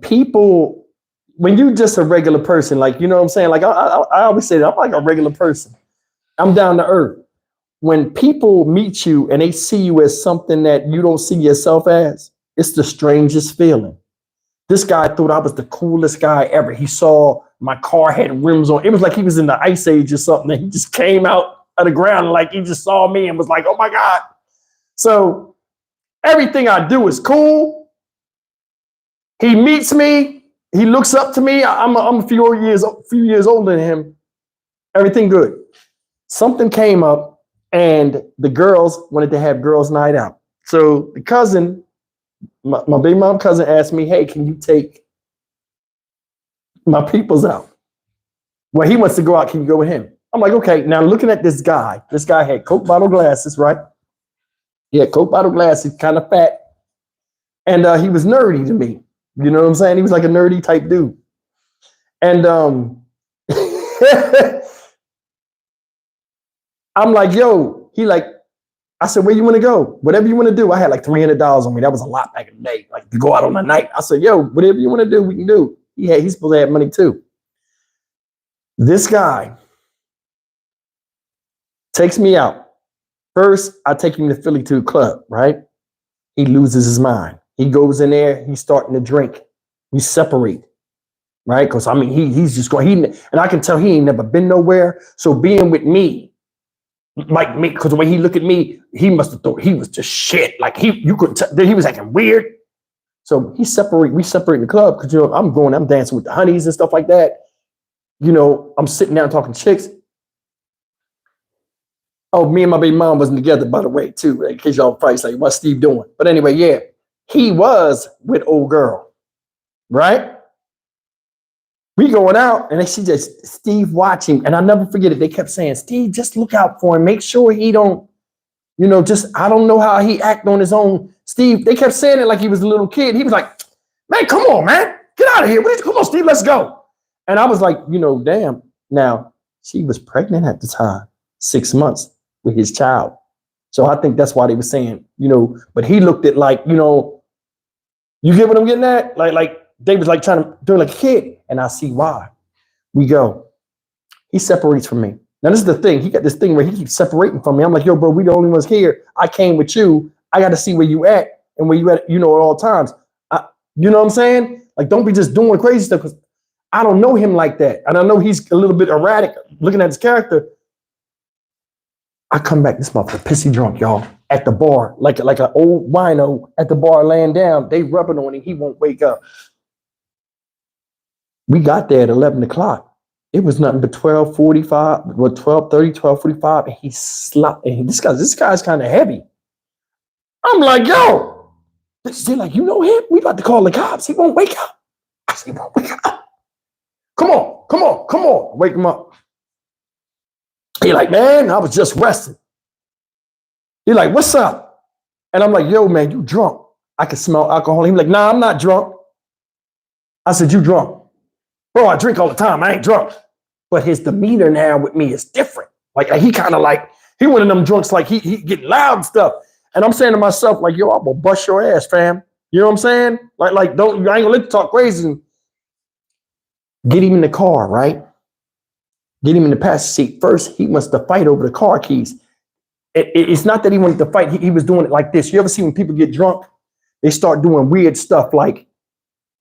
you just a regular person, like, you know what I'm saying? Like, I always say that I'm like a regular person. I'm down to earth. When people meet you and they see you as something that you don't see yourself as, it's the strangest feeling. This guy thought I was the coolest guy ever. He saw my car had rims on. It was like he was in the ice age or something. And he just came out of the ground like he just saw me and was like, oh my God. So everything I do is cool. He meets me. He looks up to me. I'm a few years older than him. Everything good. Something came up and the girls wanted to have girls' night out. So the cousin, my big mom cousin asked me, hey, can you take my peoples out? Well, he wants to go out. Can you go with him? I'm like, okay. Now looking at this guy had Coke bottle glasses, right? He had Coke bottle glasses, kind of fat. And he was nerdy to me. You know what I'm saying? He was like a nerdy type dude. And I'm like, yo, I said, where you want to go? Whatever you want to do. I had like $300 on me. That was a lot back in the day, like to go out on the night. I said, yo, whatever you want to do, we can do. He's supposed to have money too. This guy takes me out. First, I take him to Philly to a club, right? He loses his mind. He goes in there, he's starting to drink. We separate, right? Because I mean, he's just going, and I can tell he ain't never been nowhere. So being with me, like me, because the way he looked at me, he must have thought he was just shit. Like you couldn't tell, he was acting weird. So we separate in the club because I'm dancing with the honeys and stuff like that. I'm sitting down talking chicks. Oh, me and my baby mom wasn't together, by the way, too, in case y'all probably say, what's Steve doing? But anyway, yeah, he was with old girl, right? We going out and they see just Steve watching, and I'll never forget it. They kept saying, Steve, just look out for him. Make sure he don't, I don't know how he act on his own. Steve, they kept saying it like he was a little kid. He was like, man, come on, man. Get out of here. Come on, Steve, let's go. And I was like, damn. Now, she was pregnant at the time, 6 months with his child. So I think that's why they were saying, but he looked at like, you get what I'm getting at? Like they was like trying to do it like a kid. And I see why. We go. He separates from me. Now, this is the thing. He got this thing where he keeps separating from me. I'm like, yo, bro, we the only ones here. I came with you. I got to see where you at and where you at, at all times. You know what I'm saying? Like, don't be just doing crazy stuff because I don't know him like that. And I know he's a little bit erratic looking at his character. I come back, this motherfucker pissy drunk, y'all, at the bar, like an old wino at the bar laying down. They rubbing on him. He won't wake up. We got there at 11 o'clock. It was nothing but 12:45, 12:30, 12:45, and he slapped. And this guy's kind of heavy. I'm like, yo, they're like, you know him? We about to call the cops. He won't wake up. I said, he won't wake up. Come on. Wake him up. He like, man, I was just resting. He like, what's up? And I'm like, yo, man, you drunk. I can smell alcohol. He like, nah, I'm not drunk. I said, you drunk. Bro, I drink all the time. I ain't drunk. But his demeanor now with me is different. Like he kind of like, he one of them drunks, like he getting loud and stuff. And I'm saying to myself, like, yo, I'm gonna bust your ass, fam. You know what I'm saying? Like, I ain't gonna let you talk crazy. Get him in the car, right? Get him in the passenger seat. First, he wants to fight over the car keys. It's not that he wanted to fight. He was doing it like this. You ever see when people get drunk, they start doing weird stuff like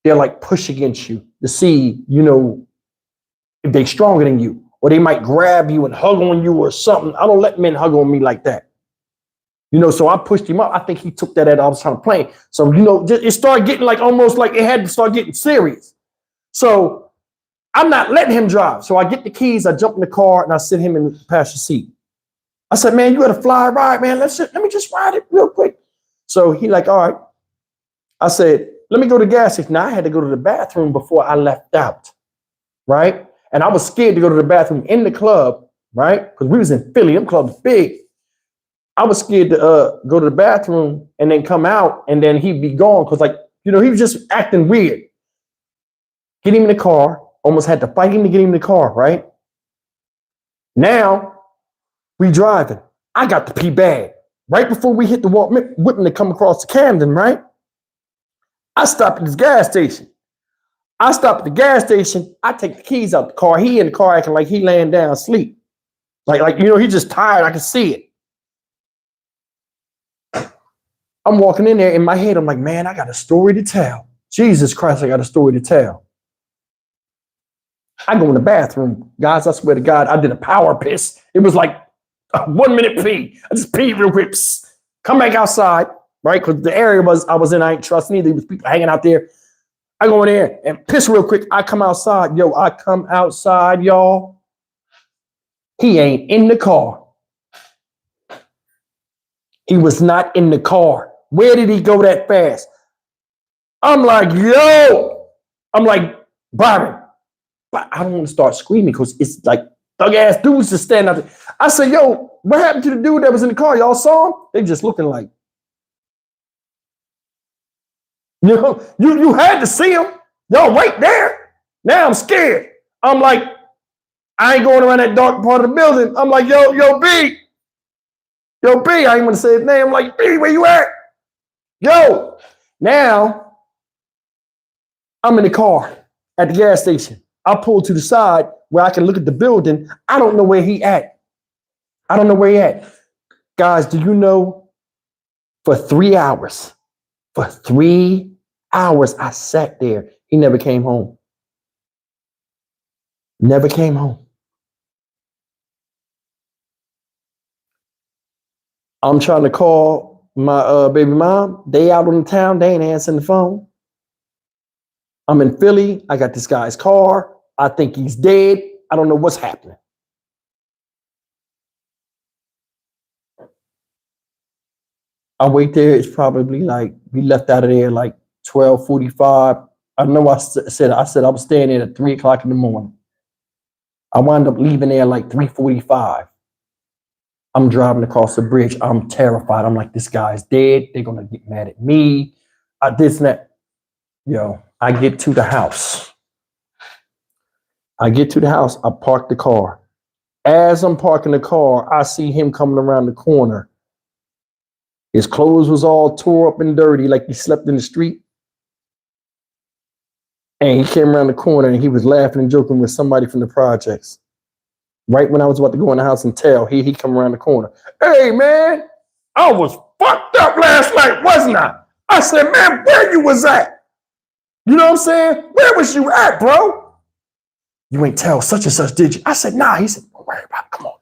they'll like push against you to see, if they're stronger than you, or they might grab you and hug on you or something. I don't let men hug on me like that. So I pushed him up. I think he took that at I was trying to play. So, it started getting like almost like it had to start getting serious. So I'm not letting him drive. So I get the keys, I jump in the car, and I sit him in the passenger seat. I said, man, you got a fly ride, man. Let me just ride it real quick. So he like, all right. I said, let me go to the gas station. Now I had to go to the bathroom before I left out, right? And I was scared to go to the bathroom in the club, right? Because we was in Philly, them clubs big. I was scared to go to the bathroom and then come out and then he'd be gone because he was just acting weird. Get him in the car, almost had to fight him to get him in the car, right? Now we driving. I got to pee bad. Right before we hit the Walt Whitman to come across the Camden, right? I stopped at this gas station. I take the keys out the car. He in the car acting like he laying down asleep. He just tired. I can see it. I'm walking in there in my head. I'm like, man, I got a story to tell. Jesus Christ, I got a story to tell. I go in the bathroom. Guys, I swear to God, I did a power piss. It was like a 1 minute pee. I just peed real quick. Psst. Come back outside, right? Because the area I was in, I ain't trust neither. There was people hanging out there. I go in there and piss real quick. I come outside. Yo, I come outside, y'all. He ain't in the car. He was not in the car. Where did he go that fast? I'm like, yo. I'm like, Byron. But I don't want to start screaming because it's like thug ass dudes just standing out there. I said, yo, what happened to the dude that was in the car? Y'all saw him? They just looking like, you had to see him. Y'all right there. Now I'm scared. I'm like, I ain't going around that dark part of the building. I'm like, yo, B. Yo, B. I ain't want to say his name. I'm like, B, where you at? Yo. Now I'm in the car at the gas station. I pull to the side where I can look at the building. I don't know where he at. Guys, do you know for 3 hours, I sat there. He never came home. I'm trying to call my baby mom. They out on the town. They ain't answering the phone. I'm in Philly. I got this guy's car. I think he's dead. I don't know what's happening. I wait there. It's probably like we left out of there like 12:45. I know I said I was staying there at 3 o'clock in the morning. I wound up leaving there like 3:45. I'm driving across the bridge. I'm terrified. I'm like, this guy's dead. They're gonna get mad at me. This and that. Yo, I get to the house. I park the car. As I'm parking the car, I see him coming around the corner. His clothes was all tore up and dirty, like he slept in the street. And he came around the corner and he was laughing and joking with somebody from the projects. Right when I was about to go in the house and tell, he come around the corner. Hey, man, I was fucked up last night, wasn't I? I said, man, where you was at? You know what I'm saying? Where was you at, bro? You ain't tell such and such, did you? I said, nah. He said, don't worry about it. Come on.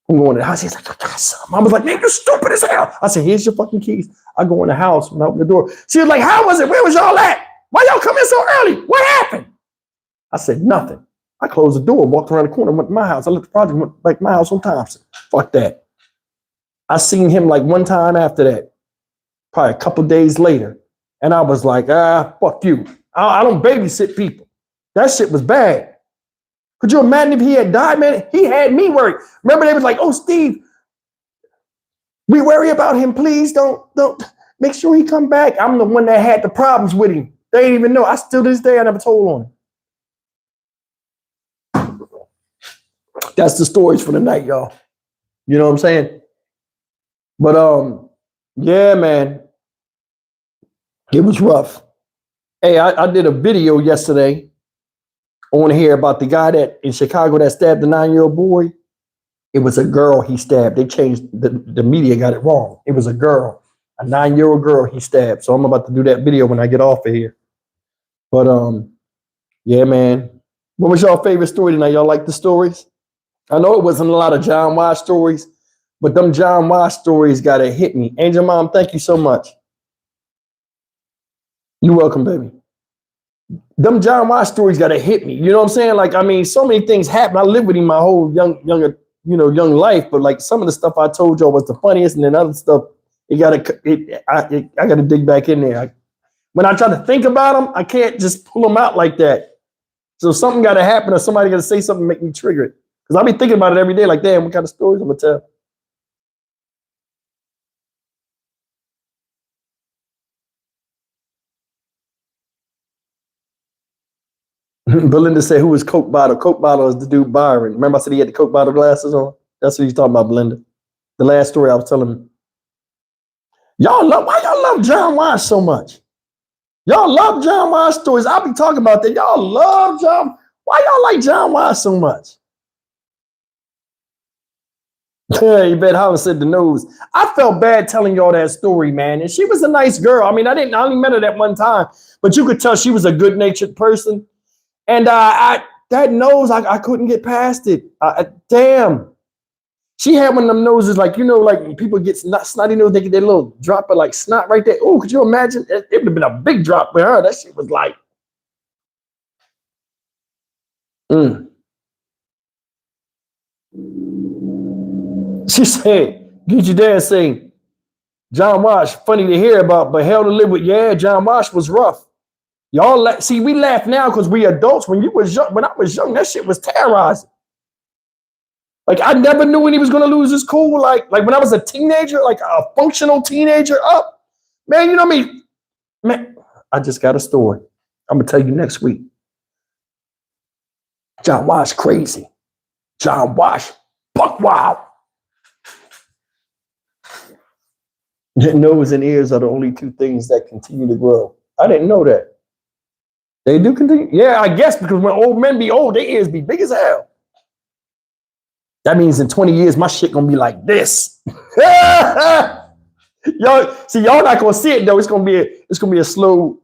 I'm going to the house. He's like, I got something. I was like, man, you stupid as hell. I said, here's your fucking keys. I go in the house and open the door. She was like, how was it? Where was y'all at? Why y'all come in so early? What happened? I said, nothing. I closed the door, walked around the corner, went to my house. I left the project, went back to my house on Thompson. Fuck that. I seen him like one time after that, probably a couple days later. And I was like, fuck you. I don't babysit people. That shit was bad. Could you imagine if he had died, man? He had me worried. Remember, they was like, oh, Steve, we worry about him. Please don't make sure he come back. I'm the one that had the problems with him. They didn't even know. I still to this day, I never told on him. That's the stories for the night, y'all. You know what I'm saying? But yeah, man, it was rough. Hey, I did a video yesterday on here about the guy that in Chicago that stabbed the 9-year-old boy. It was a girl he stabbed. They changed the media got it wrong. It was a girl, a 9-year-old girl he stabbed. So I'm about to do that video when I get off of here. But yeah, man. What was your favorite story tonight? Y'all like the stories? I know it wasn't a lot of John Wash stories, but them John Wash stories gotta hit me. Angel Mom, thank you so much. You're welcome, baby. Them John Wash stories gotta hit me. You know what I'm saying? Like, I mean, so many things happen. I lived with him my whole young life, but like some of the stuff I told y'all was the funniest, and then other stuff, I gotta dig back in there. When I try to think about them, I can't just pull them out like that. So something gotta happen, or somebody gotta say something to make me trigger it. Because I'll be thinking about it every day, like, damn, what kind of stories I'm gonna tell? Belinda said, who was Coke Bottle? Coke Bottle is the dude Byron. Remember I said he had the Coke Bottle glasses on? That's what he's talking about, Belinda. The last story I was telling him. Why y'all love John Wash so much? Y'all love John Wash stories. I'll be talking about that. Y'all love John. Why y'all like John Wash so much? Yvette Holland said the nose. I felt bad telling y'all that story, man. And she was a nice girl. I mean, I only met her that one time, but you could tell she was a good-natured person. And that nose, I couldn't get past it. Damn. She had one of them noses, like, you know, like when people get snotty nose, they get that little drop of like snot right there. Oh, could you imagine? It would have been a big drop with her. That shit was like. She said, get your dad saying, John Wash, funny to hear about, but hell to live with. Yeah, John Wash was rough. Y'all see, we laugh now because we adults. When I was young, that shit was terrorizing. Like, I never knew when he was gonna lose his cool. Like when I was a teenager, like a functional teenager up. Man, you know what I mean? Man, I just got a story. I'm gonna tell you next week. John Wash crazy. John Wash, buck wild. Nose and ears are the only two things that continue to grow. I didn't know that. They do continue. Yeah, I guess because when old men be old, their ears be big as hell. That means in 20 years, my shit gonna be like this. Y'all not gonna see it though. It's gonna be a slow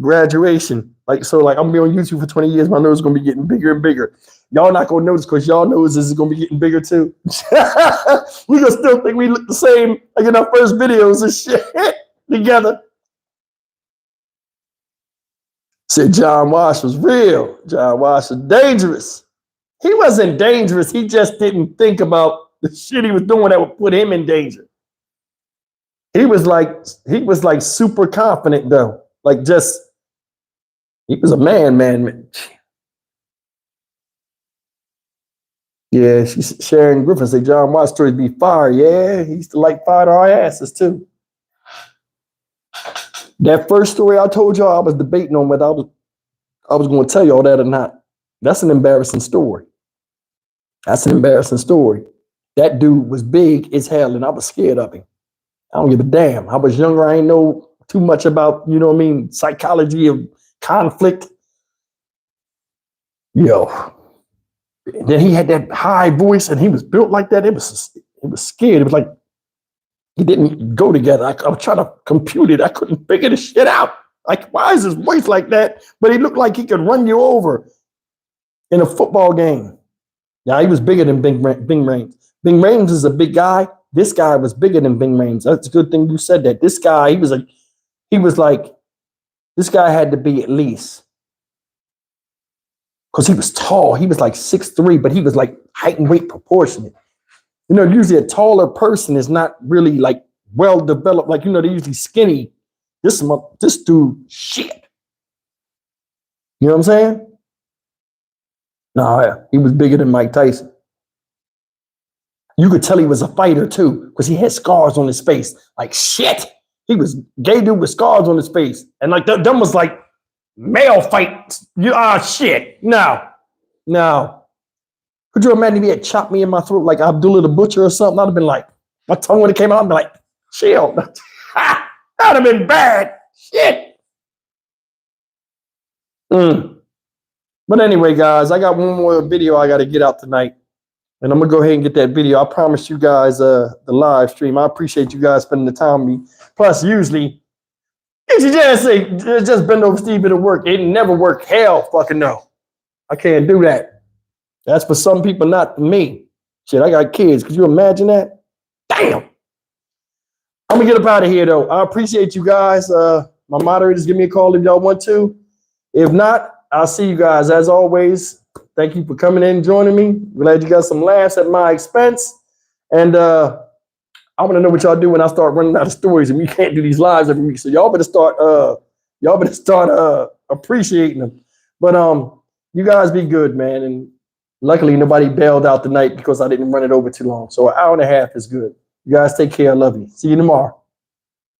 graduation. I'm gonna be on YouTube for 20 years. My nose is gonna be getting bigger and bigger. Y'all not gonna notice because y'all noses is gonna be getting bigger too. We gonna still think we look the same like in our first videos and shit together. Said John Wash was real. John Wash was dangerous. He wasn't dangerous. He just didn't think about the shit he was doing that would put him in danger. He was like super confident though. Like just he was a man. Yeah, she's Sharon Griffin say John Watt stories be fire. Yeah, he used to like fire our asses too. That first story I told y'all, I was debating on whether I was going to tell y'all that or not. That's an embarrassing story. That's an embarrassing story. That dude was big as hell, and I was scared of him. I don't give a damn. I was younger. I ain't know too much about, you know what I mean, psychology of conflict. Yo. And then he had that high voice, and he was built like that. It was scared. It was like he didn't go together. I was trying to compute it. I couldn't figure this shit out. Like, why is his voice like that? But he looked like he could run you over in a football game. Now, he was bigger than Bing Rames. Bing Rames is a big guy. This guy was bigger than Bing Rames. That's a good thing you said that. This guy, this guy had to be at least, because he was tall. He was like 6'3", but he was like height and weight proportionate. You know, usually a taller person is not really like well developed. Like, you know, they're usually skinny. This dude, shit. You know what I'm saying? No, yeah, he was bigger than Mike Tyson. You could tell he was a fighter too, because he had scars on his face. Like shit. He was gay dude with scars on his face. And like them was like male fight. Shit. No. Could you imagine if he had chopped me in my throat like Abdullah the Butcher or something? I'd have been like, my tongue would have came out, I'd be like, chill. That'd have been bad. Shit. But anyway, guys, I got one more video I got to get out tonight. And I'm going to go ahead and get that video. I promised you guys the live stream. I appreciate you guys spending the time with me. Plus, usually, if you just say, just bend over Steve, it'll work. It never work. Hell fucking no. I can't do that. That's for some people, not for me. Shit, I got kids. Could you imagine that? Damn. I'm going to get up out of here, though. I appreciate you guys. My moderators, give me a call if y'all want to. If not, I'll see you guys. As always, thank you for coming in and joining me. Glad you got some laughs at my expense. And I want to know what y'all do when I start running out of stories and we can't do these lives every week. So y'all better start appreciating them. But you guys be good, man. And luckily nobody bailed out tonight because I didn't run it over too long. So an hour and a half is good. You guys take care. I love you. See you tomorrow.